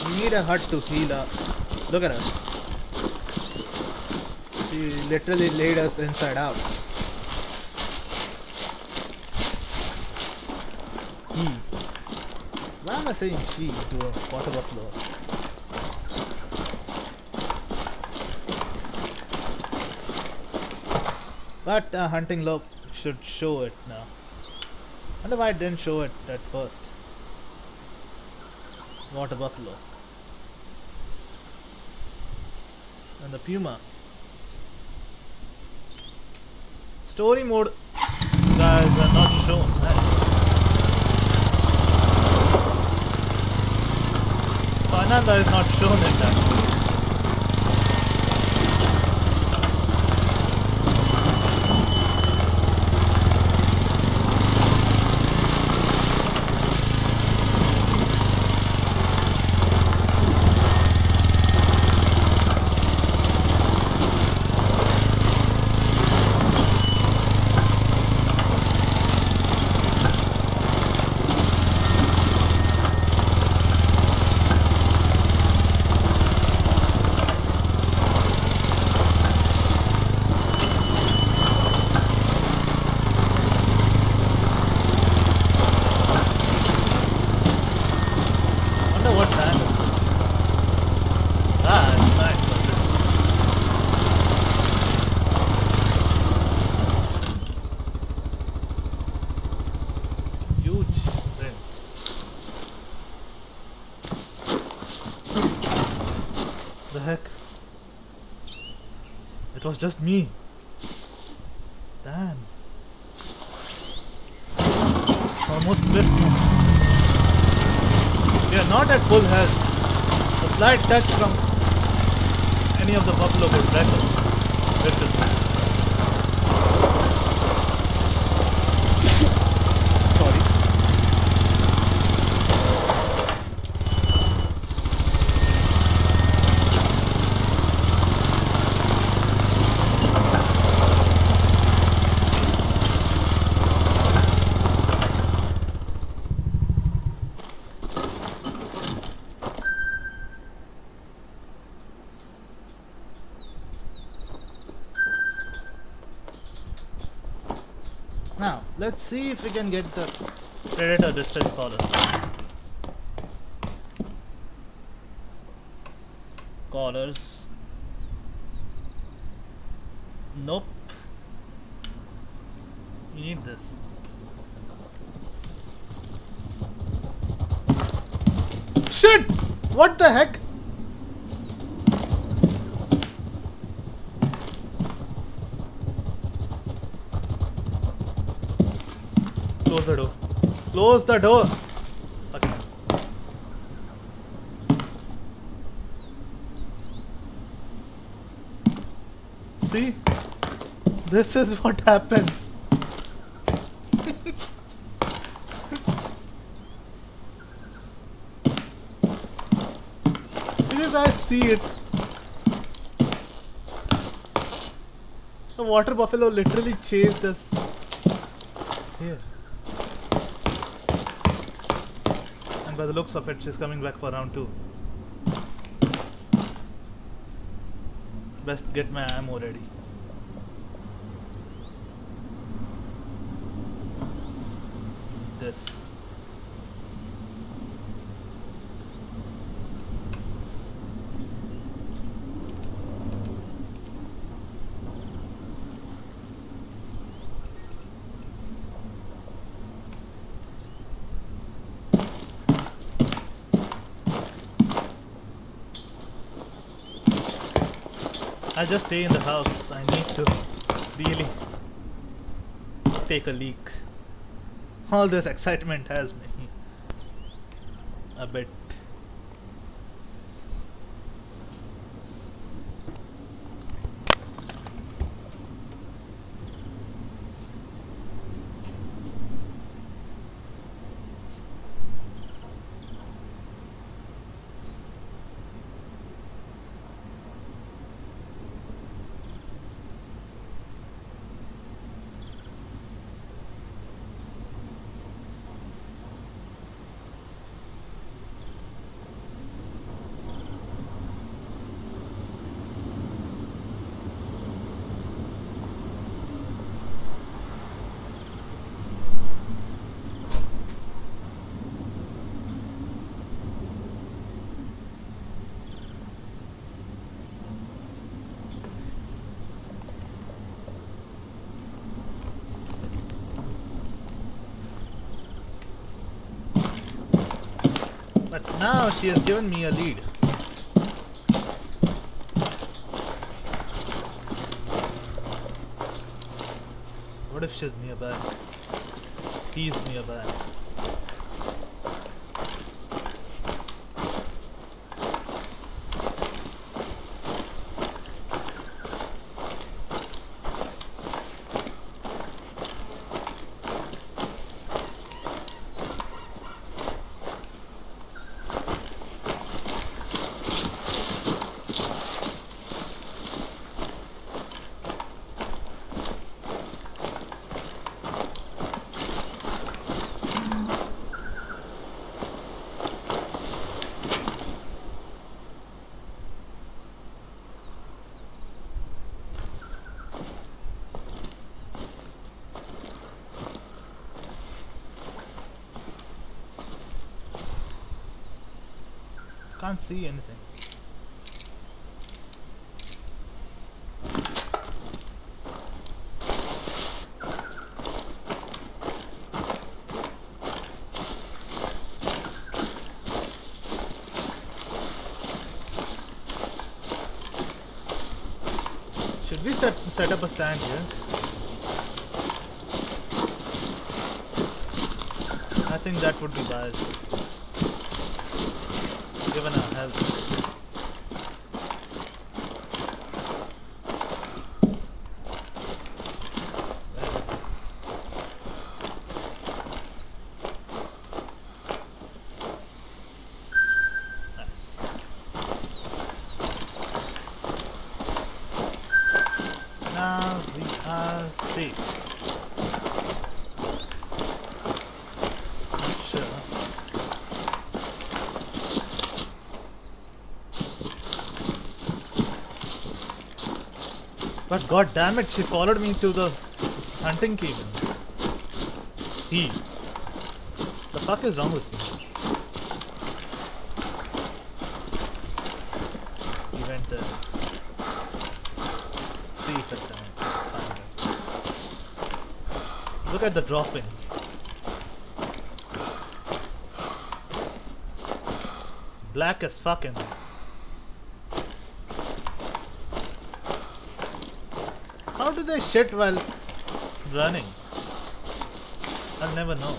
We need a hut to heal up. Look at us. She literally laid us inside out. He. Why am I saying she to a water buffalo? But hunting log should show it now. I wonder why it didn't show it at first. Water buffalo. And the puma. Story mode guys are not shown. Nice. Ananda is not shown in that. The heck? It was just me. Damn. Almost missed me. We are not at full health. A slight touch from any of the buffalo would wreck us. Literally. Sorry. Now, let's see if we can get the Predator Distress Collar. Collars. Nope. You need this. Shit! What the heck? Close the door. Close the door. Okay. See? This is what happens. Did you guys see it? The water buffalo literally chased us. Here. And by the looks of it, she's coming back for round 2. Best get my ammo ready. This. I'll just stay in the house. I need to really take a leak. All this excitement has me a bit. But now she has given me a lead. What if she's nearby? He's nearby. Can't see anything. Should we set up a stand here? I think that would be wise. Given our health. Where is it? Nice. Now we are safe. Not sure. But god damn it, she followed me to the hunting cabin. The fuck is wrong with me? He went there. See if it can find it. Look at the dropping. Black as fucking. How do they shit while running? I'll never know.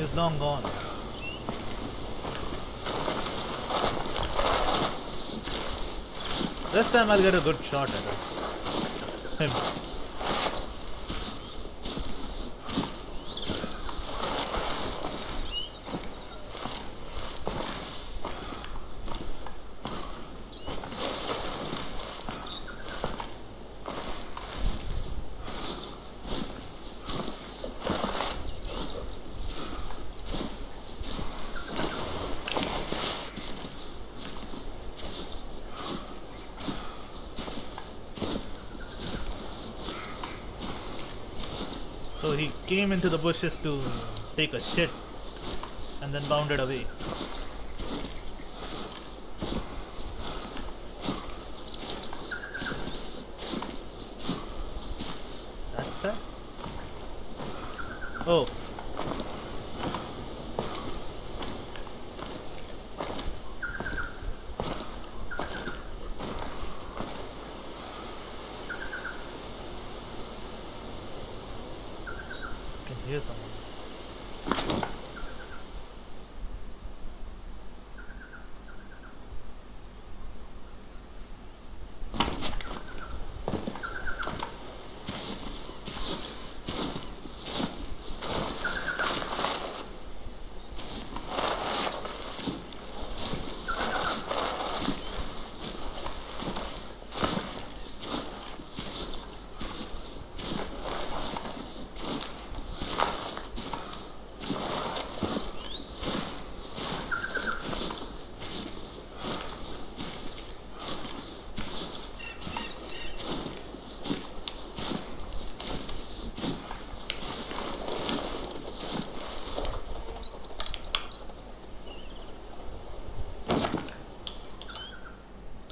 He's long gone. This time I'll get a good shot at him. So he came into the bushes to take a shit and then bounded away. That's it? Oh. I can hear someone.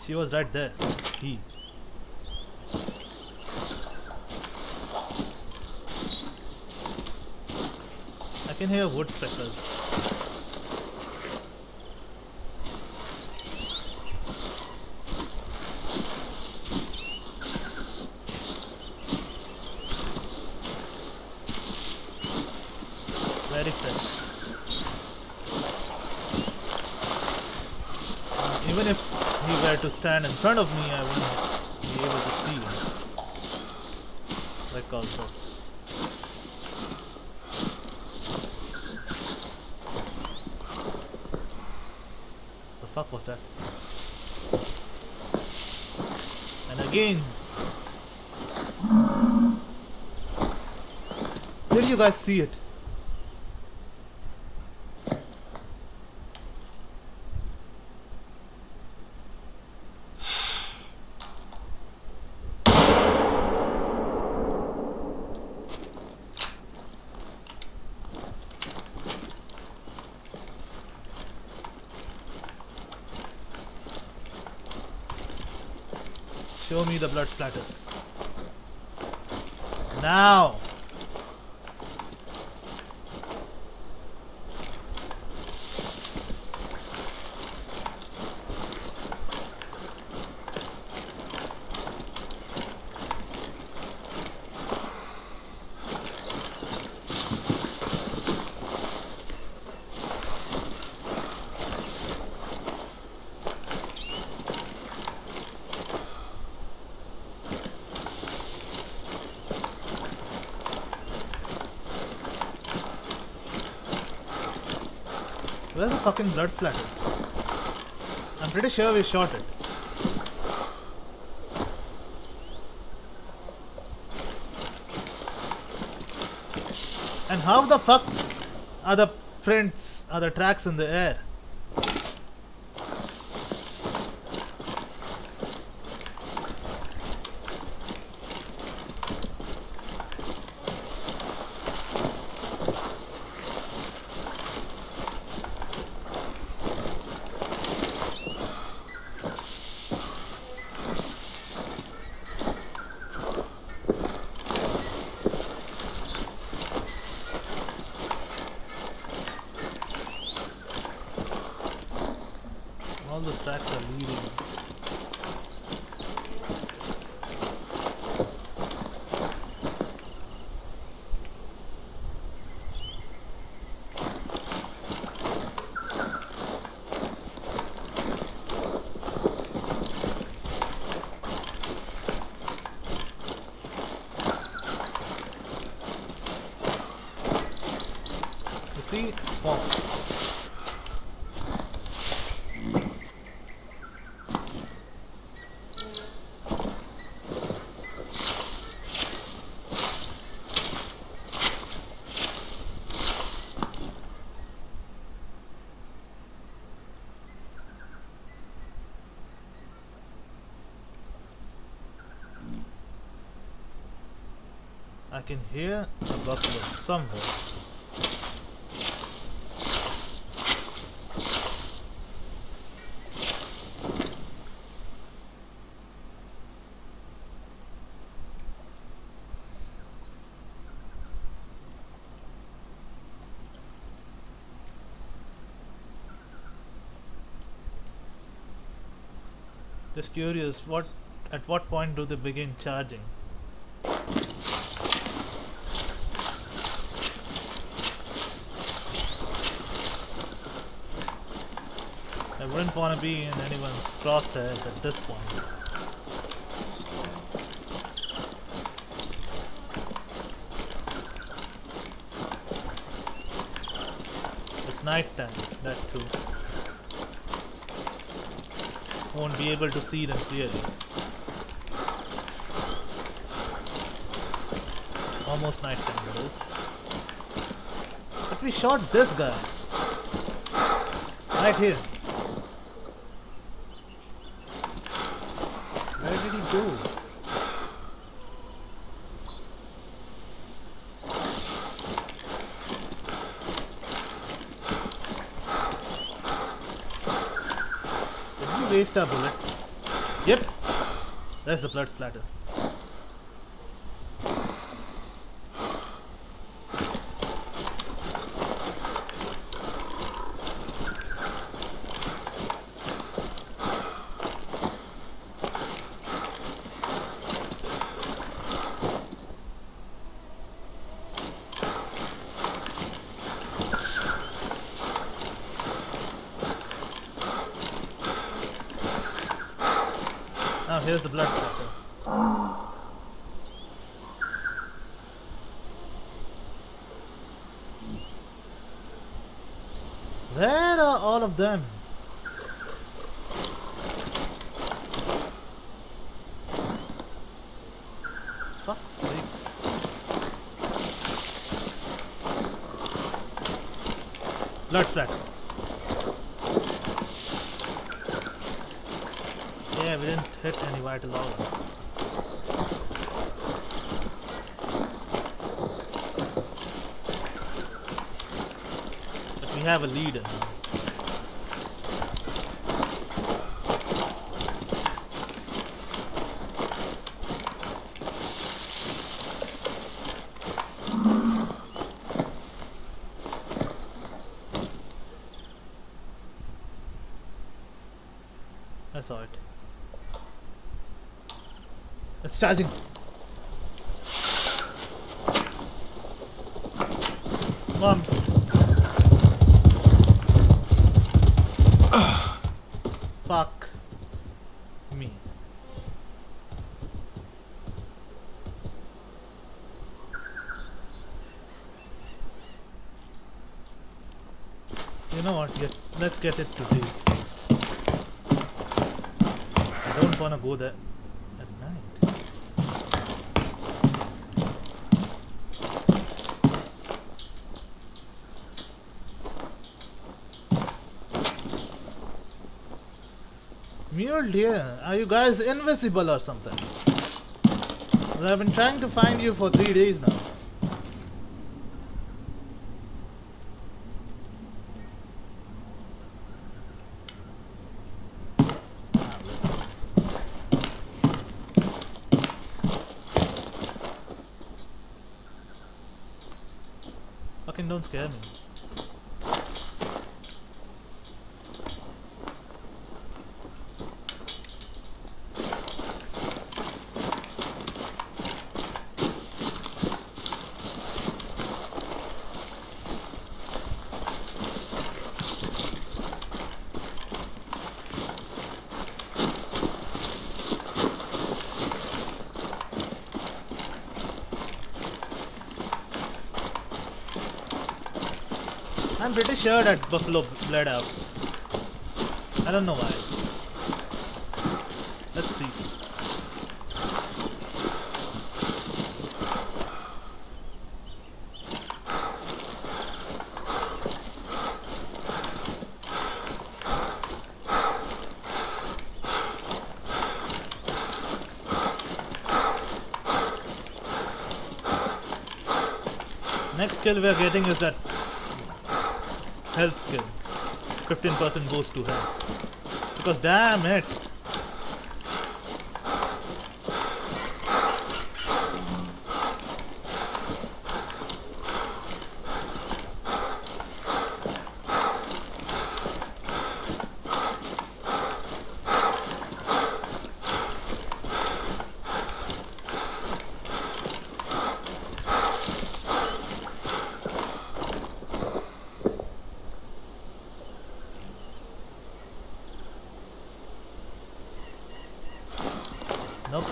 She was right there. He. I can hear woodpeckers. Very fresh. Even if he were to stand in front of me, I wouldn't be able to see him. Like also. The fuck was that? And again. Did you guys see it? Show me the blood splatter. Now! Where's the fucking blood splatter? I'm pretty sure we shot it. And how the fuck are the prints, are the tracks in the air? All those tracks are leading. see swamps. I can hear a buffalo somewhere. Just curious, at what point do they begin charging? I wouldn't want to be in anyone's crosshairs at this point. It's night time, that too. Won't be able to see them clearly. Almost night time, that is. But we shot this guy. Right here. Where did he go? Did we waste our bullet? Yep. There's the blood splatter. Now here's the blood splatter. Where are all of them? Fuck's sake. Blood splatter. Yeah, we didn't hit any vital organ. But we have a leader now. I saw it. It's charging. Come on. Fuck me. You know what? Let's get it today first. I don't wanna go there at night. Mule deer, are you guys invisible or something? Well, I've been trying to find you for 3 days now. Fucking don't scare me. I'm pretty sure that Buffalo bled out. I don't know why. Let's see. Next skill we are getting is that health skill. 15% boost to health. Because damn it. Nope.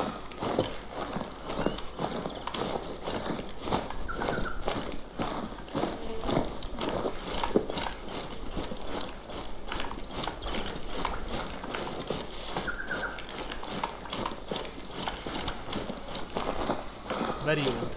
Very old.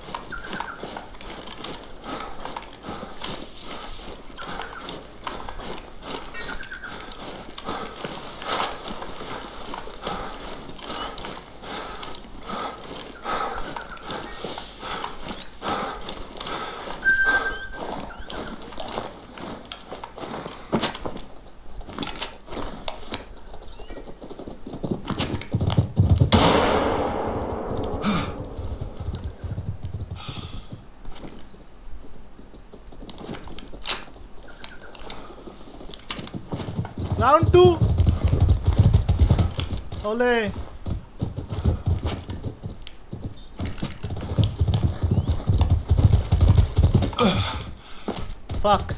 Round 2. Ole. Fuck.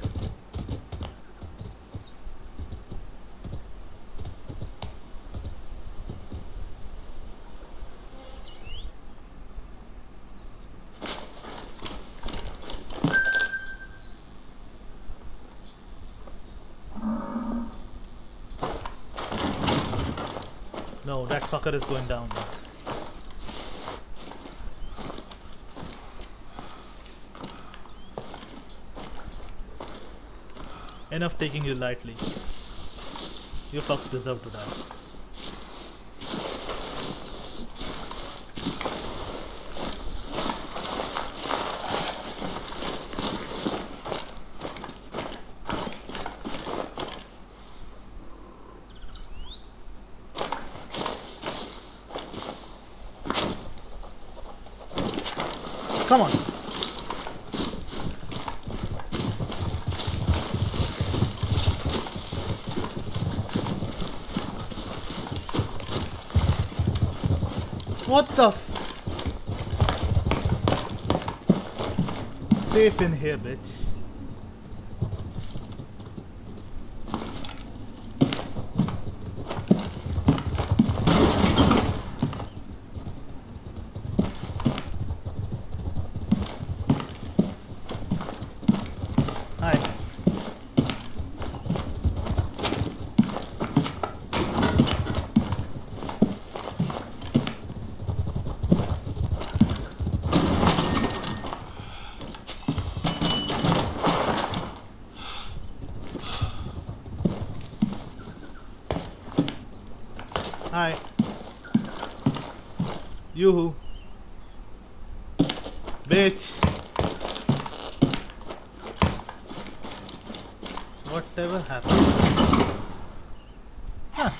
No, that fucker is going down. Enough taking you lightly. You fucks deserve to die. Come on. What the f... Safe in here, bitch. Hi. Hi. Yoo-hoo. Bitch. Whatever happened? Huh.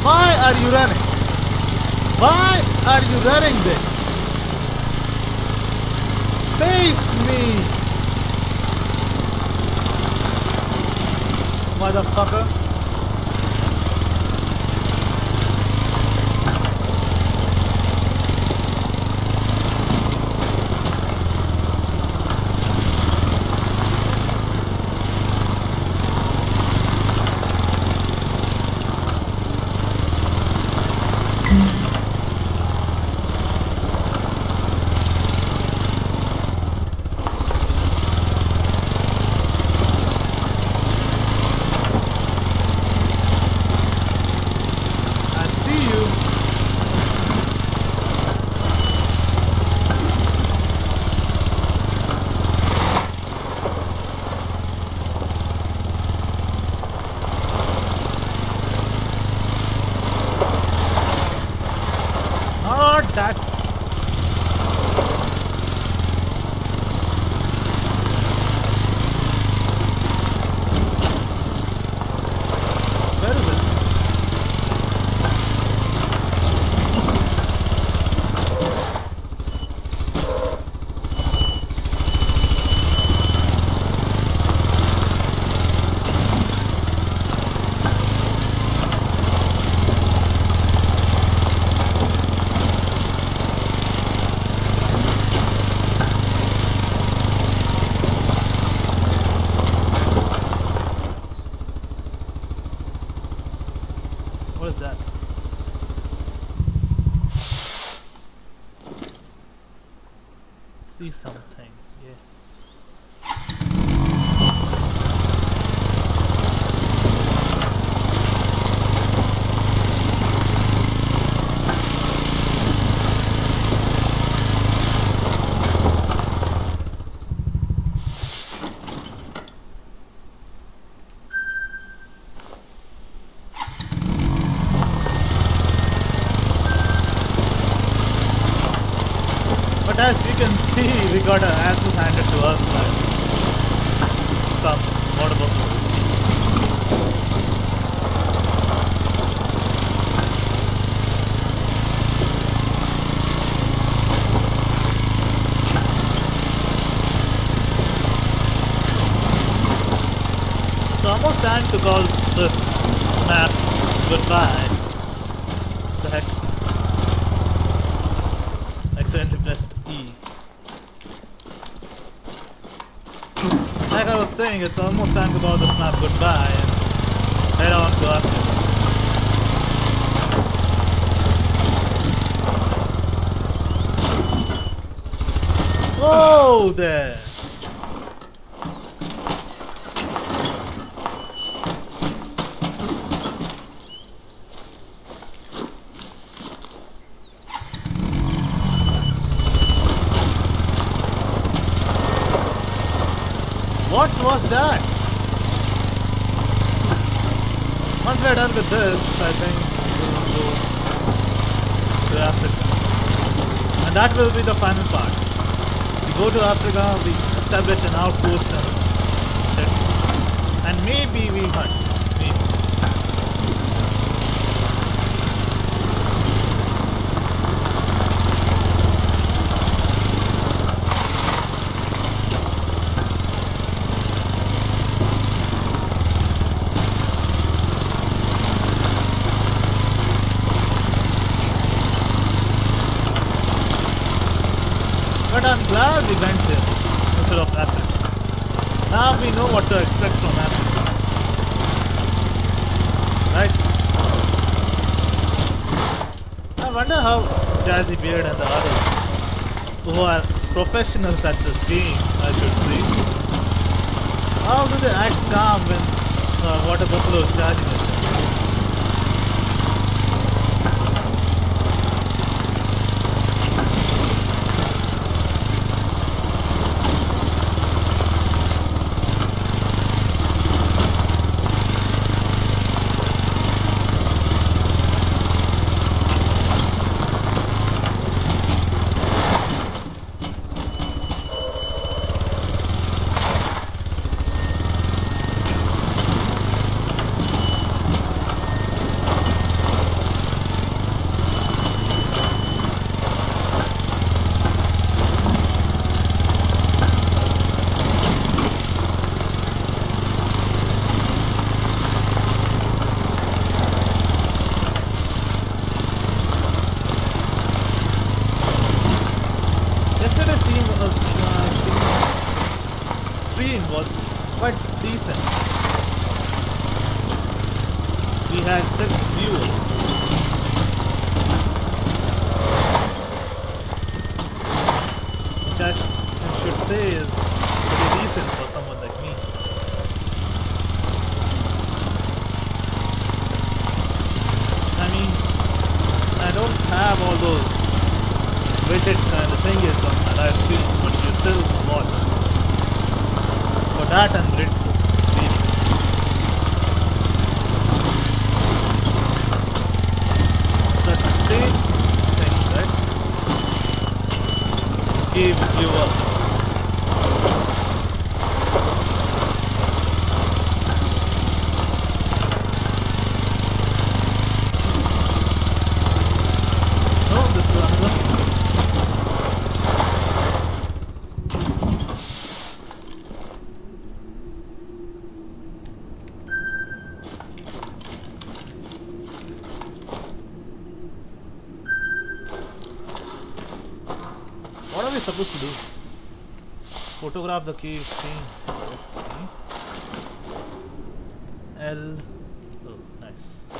Why are you running? Why are you running, bitch? Face me! Motherfucker. I see you. Oh, that's... Where is it? What is that? See something. Yeah. But as you can see, we got our asses handed to us by some water buffaloes. It's almost time to call this map goodbye. The heck? Accidentally pressed E. Like I was saying, it's almost time to call this map goodbye and head on to Africa. Whoa there! What was that? Once we're done with this, I think we'll go to Africa. And that will be the final part. We go to Africa, we establish an outpost and maybe we hunt. Maybe. But I'm glad we went there instead of Africa. Now we know what to expect from Africa. Right? I wonder how Jazzy Beard and the others, who are professionals at this game, I should say, how do they act calm when water buffalo is charging at them? scene was quite decent. We had 6 viewers. Which I should say is pretty decent for someone like me. I mean, I don't have all those widget kind of thingies on my live stream, but you still watch. For that I'm grateful, really. So the same thing, right? Give you up. No, this is another. What are we supposed to do? Photograph the cave scene. Okay. L. Oh, nice.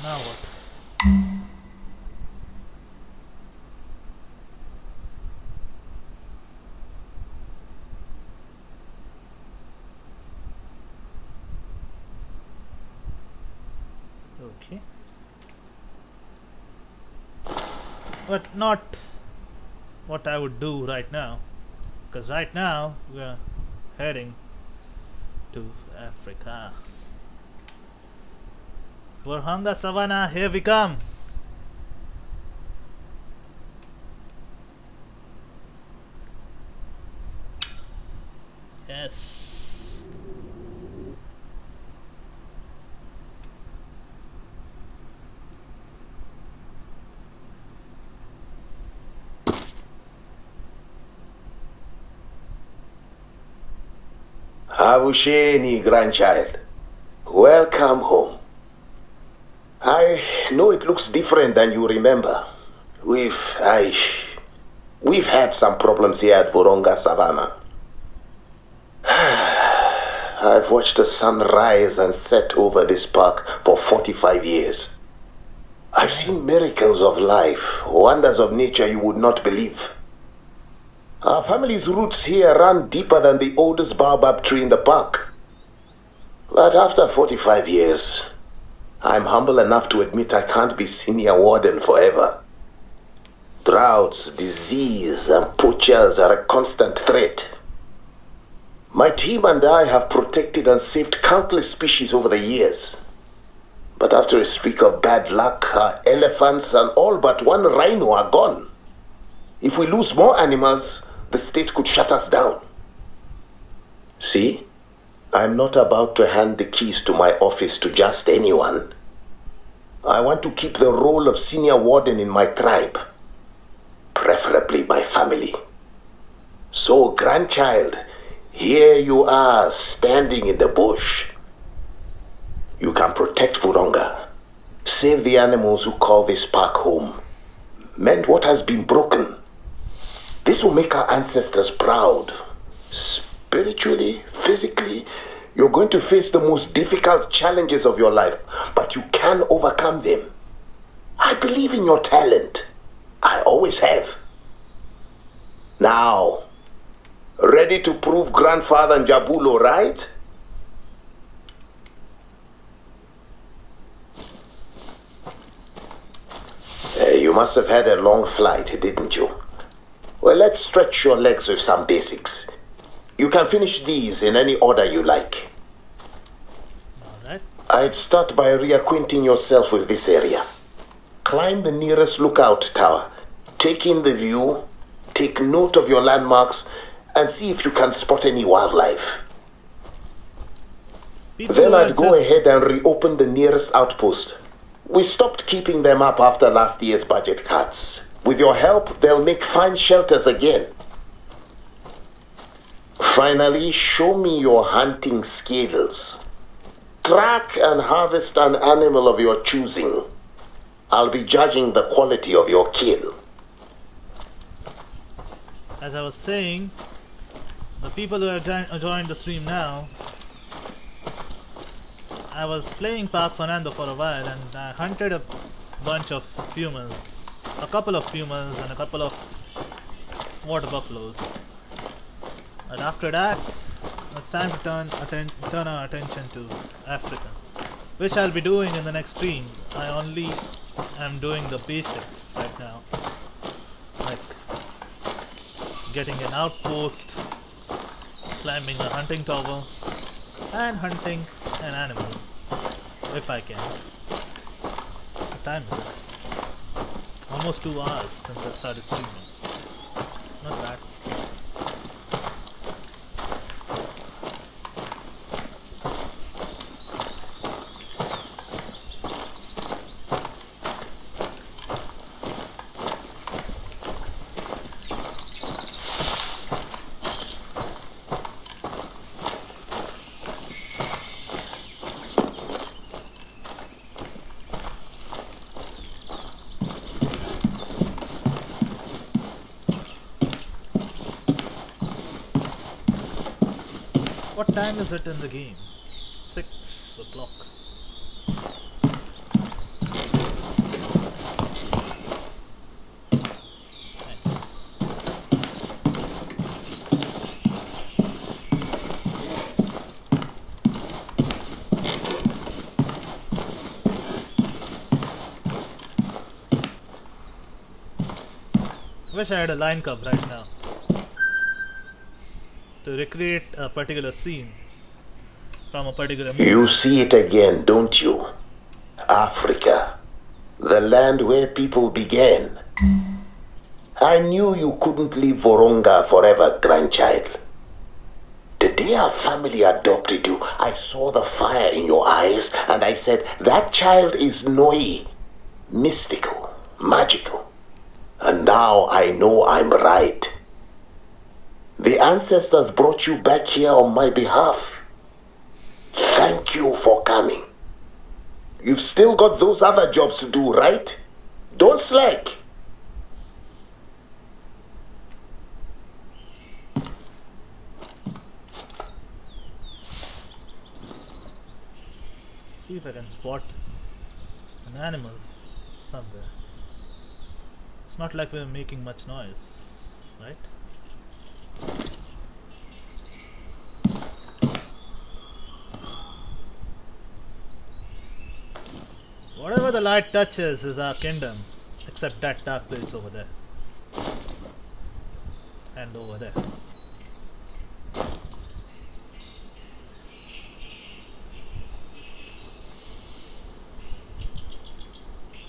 Now what? Okay. But not what I would do right now. Because right now we're heading to Africa. Burhanga Savannah, here we come. Yes. Avusheni, grandchild. Welcome home. I know it looks different than you remember. We've had some problems here at Burhanga Savannah. I've watched the sun rise and set over this park for 45 years. I've seen miracles of life, wonders of nature you would not believe. Our family's roots here run deeper than the oldest baobab tree in the park. But after 45 years, I'm humble enough to admit I can't be senior warden forever. Droughts, disease, and poachers are a constant threat. My team and I have protected and saved countless species over the years. But after a streak of bad luck, our elephants and all but one rhino are gone. If we lose more animals, the state could shut us down. See, I'm not about to hand the keys to my office to just anyone. I want to keep the role of senior warden in my tribe, preferably my family. So, grandchild, here you are, standing in the bush. You can protect Burhanga, save the animals who call this park home, mend what has been broken. This will make our ancestors proud. Spiritually, physically, you're going to face the most difficult challenges of your life, but you can overcome them. I believe in your talent. I always have. Now, ready to prove grandfather Njabulo right? You must have had a long flight, didn't you? Well, let's stretch your legs with some basics. You can finish these in any order you like. Alright. I'd start by reacquainting yourself with this area. Climb the nearest lookout tower. Take in the view, take note of your landmarks, and see if you can spot any wildlife. People Then are I'd go just- ahead and reopen the nearest outpost. We stopped keeping them up after last year's budget cuts. With your help, they'll make fine shelters again. Finally, show me your hunting skills. Track and harvest an animal of your choosing. I'll be judging the quality of your kill. As I was saying, the people who have joined the stream now, I was playing Park Fernando for a while and I hunted a bunch of pumas, a couple of pumas and a couple of water buffaloes. But after that, it's time to turn our attention to Africa, which I'll be doing in the next stream. I only am doing the basics right now, like getting an outpost, climbing a hunting tower, and hunting an animal, if I can. What time is it? Almost 2 hours since I started streaming. Not bad. What time is it in the game? 6 o'clock. Nice. Wish I had a line cub right now to recreate a particular scene from a particular movie. You see it again, don't you? Africa, the land where people began. I knew you couldn't leave Voronga forever, grandchild. The day our family adopted you, I saw the fire in your eyes and I said, that child is Noi, mystical, magical. And now I know I'm right. The ancestors brought you back here on my behalf. Thank you for coming. You've still got those other jobs to do, right? Don't slack. See if I can spot an animal somewhere. It's not like we're making much noise, right? Whatever the light touches is our kingdom, except that dark place over there. And over there.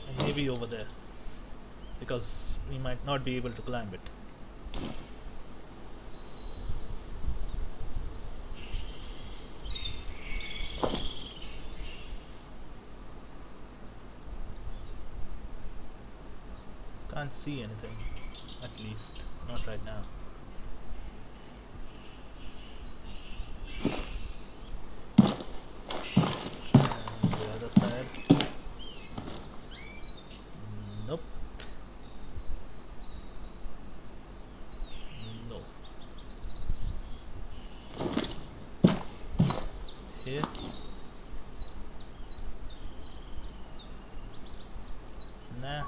And maybe over there. Because we might not be able to climb it. Can't see anything, at least not right now. And the other side. Nope. No. Here. Nah.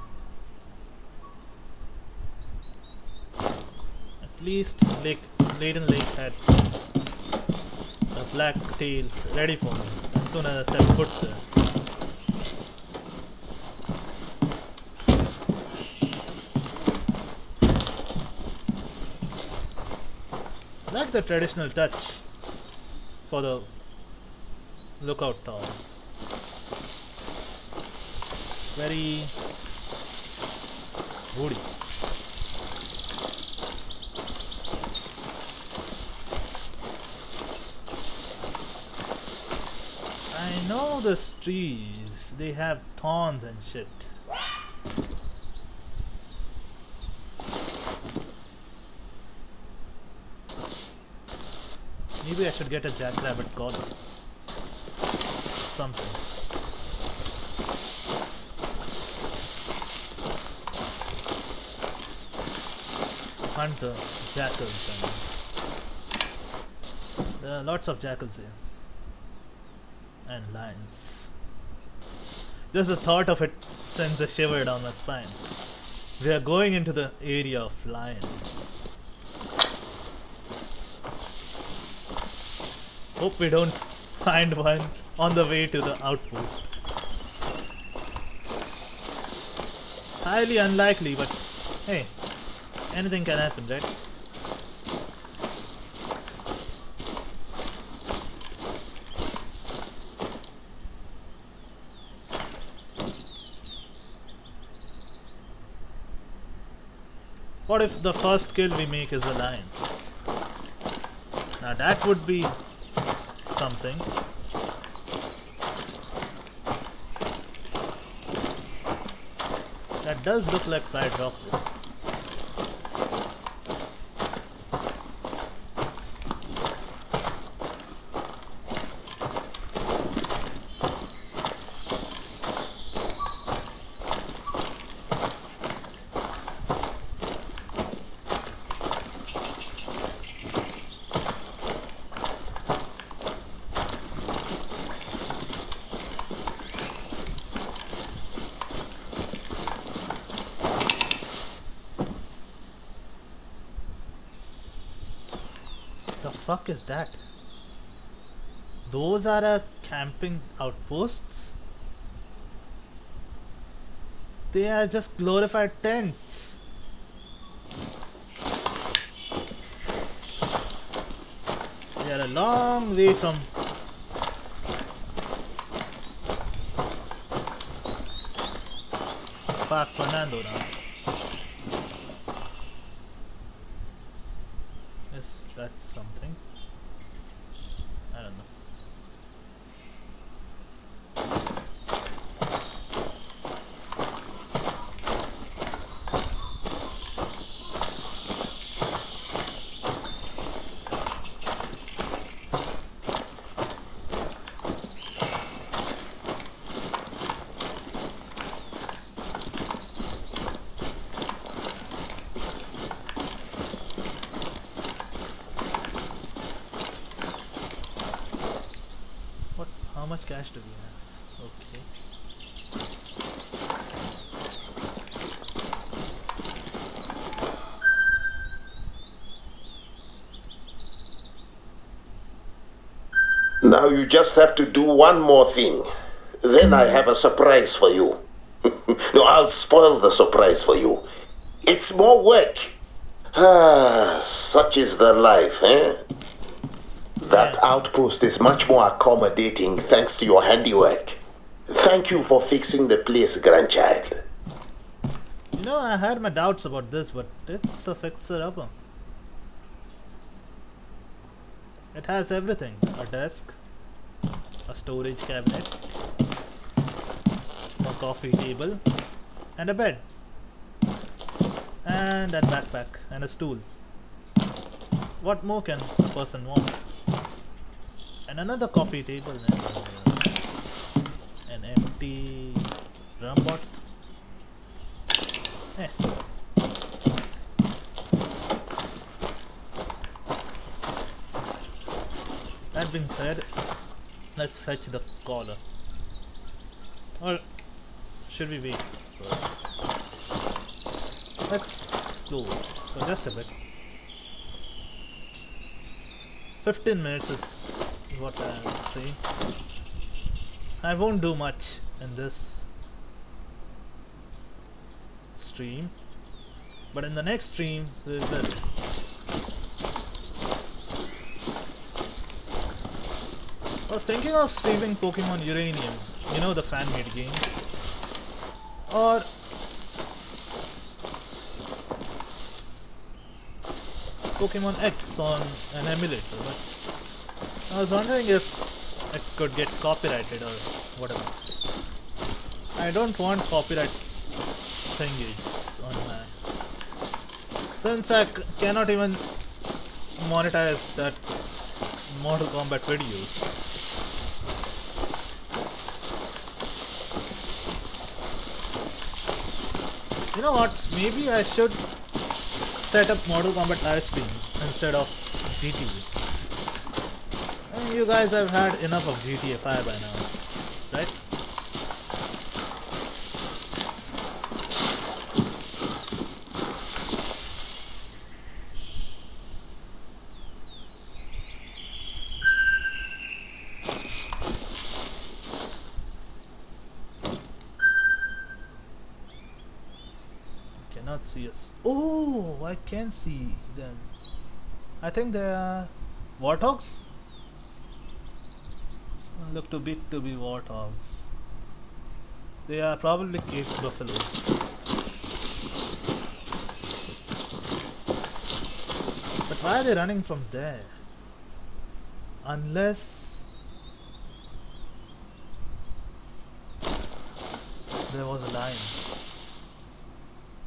At least Laden Lake had a black tail ready for me as soon as I stepped foot there. I like the traditional touch for the lookout tower. Very woody. I know this trees they have thorns and shit. Maybe I should get a jackrabbit collar. Something. Hunter, jackals. There are lots of jackals here. And lions. Just the thought of it sends a shiver down my spine. We are going into the area of lions. Hope we don't find one on the way to the outpost. Highly unlikely, but hey, anything can happen, right? What if the first kill we make is a lion? Now that would be something. That does look like fried rock though. The fuck is that? Those are camping outposts? They are just glorified tents. They are a long way from Park Fernando now. Yes, that's something. I don't know. How much cash do we have? Okay. Now you just have to do one more thing. Then I have a surprise for you. No, I'll spoil the surprise for you. It's more work. Ah, such is the life, eh? That outpost is much more accommodating thanks to your handiwork. Thank you for fixing the place, grandchild. You know, I had my doubts about this, but it's a fixer-upper. It has everything. A desk, a storage cabinet, a coffee table, and a bed. And a backpack, and a stool. What more can a person want? And another coffee table and an empty drum bottle. Eh. That being said, let's fetch the collar. Or should we wait first? Let's explore for just a bit. 15 minutes is what I would say. I won't do much in this stream, but in the next stream we will. I was thinking of streaming Pokemon Uranium, you know, the fan-made game, or Pokemon X on an emulator, but I was wondering if it could get copyrighted or whatever. I don't want copyright thingies on my. Since I cannot even monetize that Mortal Kombat videos. You know what? Maybe I should set up Mortal Kombat live streams instead of GTA. And you guys have had enough of GTA 5 by now, right? Cannot see us. Oh, I can see them. I think they are warthogs. Look too big to be warthogs. They are probably cave buffaloes. But why are they running from there? Unless there was a lion,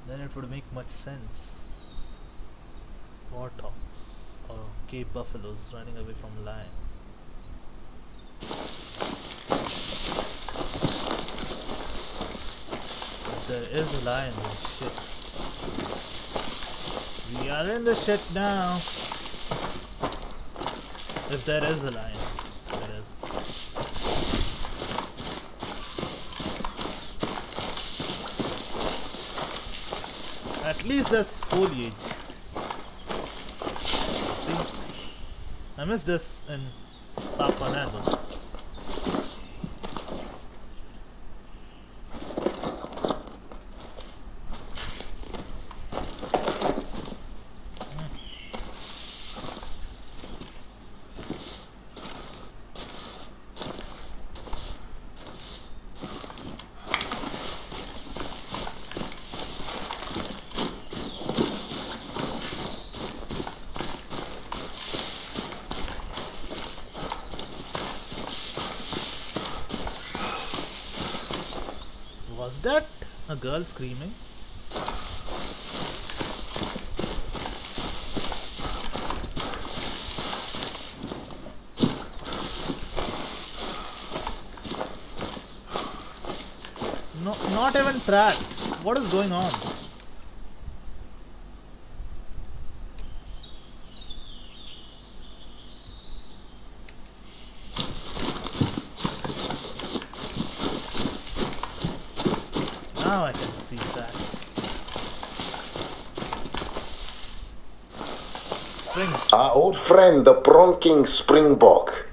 then it would make much sense. Warthogs or cave buffaloes running away from a lion. If there is a lion, then shit. We are in the shit now. If there is a lion, there is. At least there's foliage. See? I missed this in Park Fernando. Was that a girl screaming? No, not even tracks. What is going on? Now I can see tracks. Spring. Our old friend, the bronking springbok.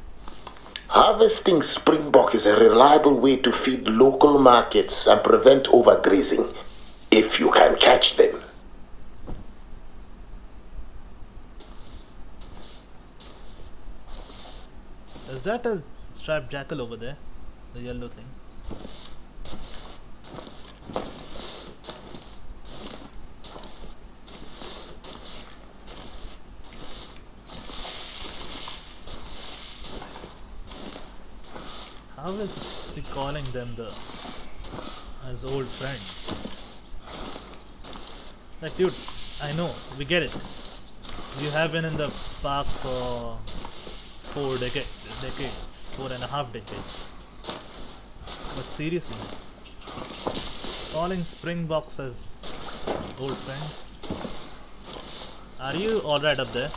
Harvesting springbok is a reliable way to feed local markets and prevent overgrazing, if you can catch them. Is that a striped jackal over there? The yellow thing. How is he calling them as old friends? Like, dude, I know, we get it. You have been in the park for 4.5 decades. But seriously, calling Springboks as old friends? Are you alright up there?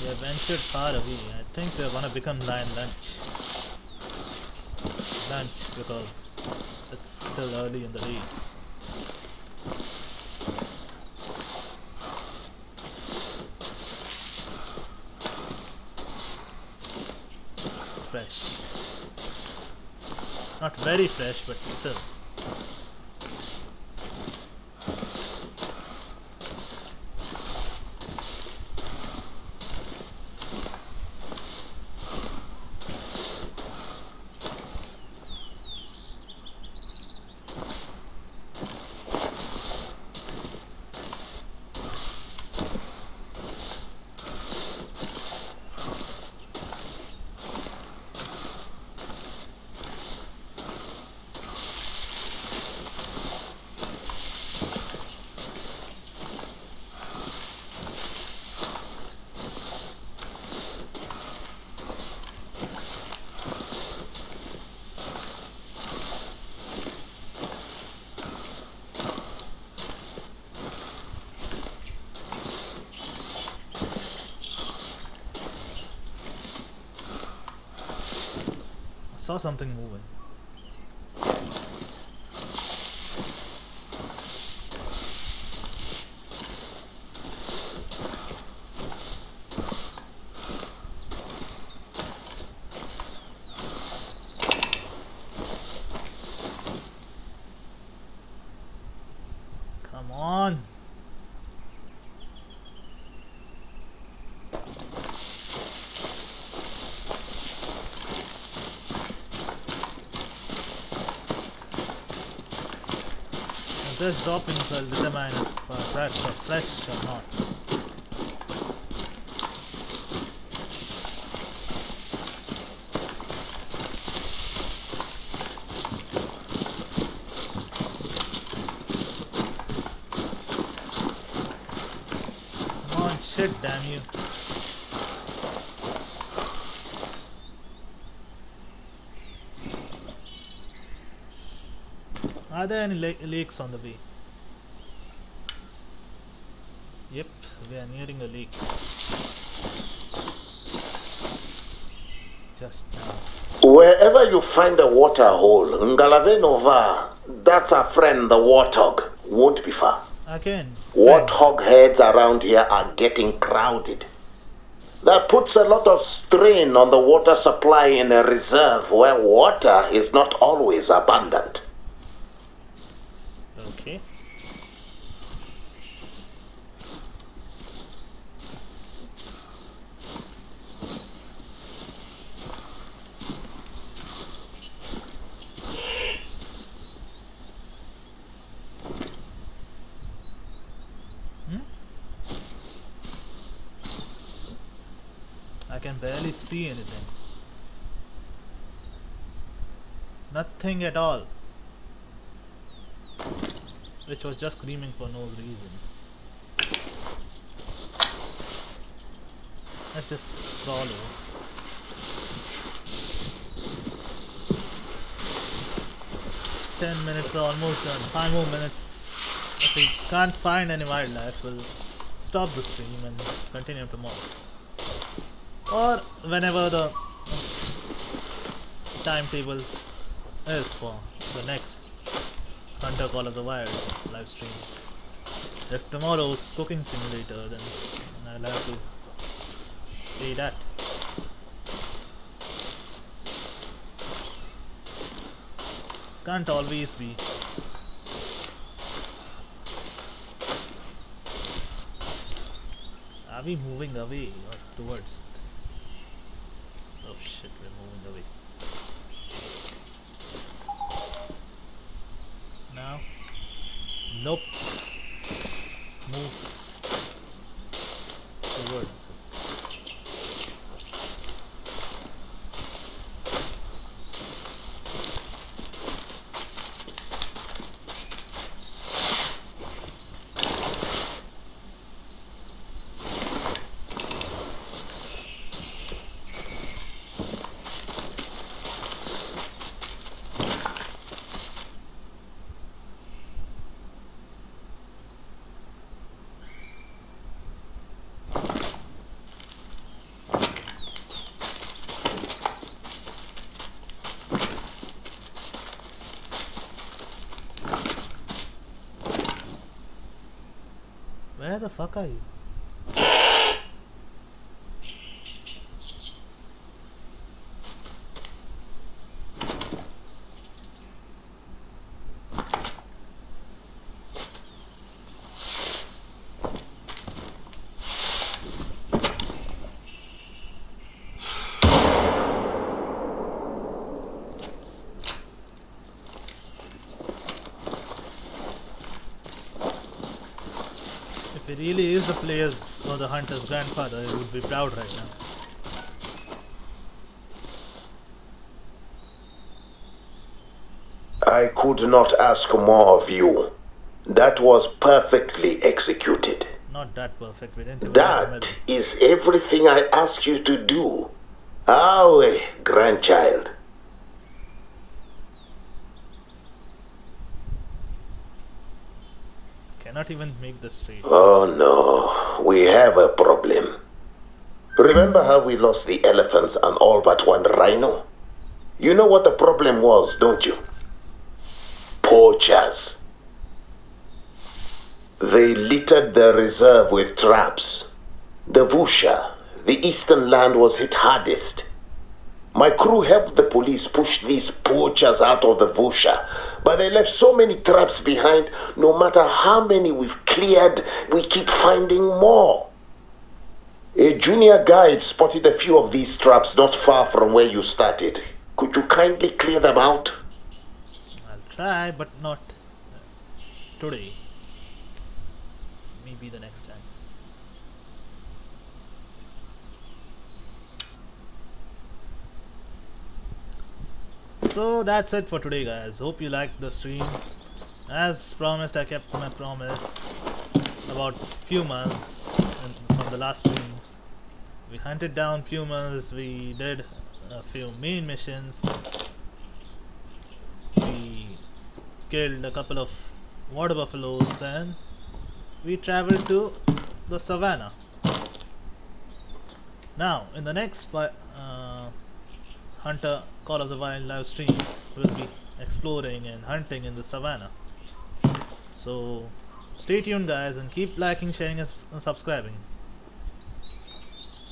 We have ventured far away. I think we're gonna become lion lunch. Lunch because it's still early in the day. Fresh. Not very fresh, but still. saw something moving. Come on. This droppings will determine if tracks are fresh or not. Come on, shit, damn you. Are there any leaks on the way? Yep, we are nearing a leak. Just now. Wherever you find a water hole, Ngalavenova, that's a friend, the warthog, won't be far. Again. Warthog heads around here are getting crowded. That puts a lot of strain on the water supply in a reserve where water is not always abundant. Okay. I can barely see anything. Nothing at all. Which was just screaming for no reason. Let's just crawl over. Ten minutes are almost done. 5 more minutes. If we can't find any wildlife, we'll stop the stream and continue tomorrow. Or whenever the timetable is for the next Hunter Call of the Wild live stream. If tomorrow's cooking simulator, then I'll have to pay that. Can't always be. Are we moving away or towards it? Oh shit, we're moving away. Now? Nope. Move towards it. Where the fuck are you? If he really is the player's or the hunter's grandfather, he would be proud right now. I could not ask more of you. That was perfectly executed. Not that perfect, we didn't even That is everything I ask you to do. Awe, grandchild. Cannot even make the street. Oh no, we have a problem. Remember how we lost the elephants and all but one rhino? You know what the problem was, don't you? Poachers. They littered the reserve with traps. The Vusha, the eastern land, was hit hardest. My crew helped the police push these poachers out of the Vusha, but they left so many traps behind. No matter how many we've cleared, we keep finding more. A junior guide spotted a few of these traps not far from where you started. Could you kindly clear them out? I'll try, but not today. Maybe the next time. So that's it for today, guys. Hope you liked the stream. As promised, I kept my promise about Pumas from the last stream. We hunted down Pumas, we did a few main missions, we killed a couple of water buffaloes, and we traveled to the savannah. Now, in the next Hunter Call of the Wild live stream, we'll be exploring and hunting in the savannah. So stay tuned, guys, and keep liking, sharing, and subscribing.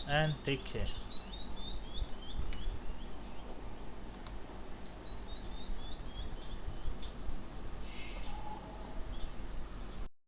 And take care.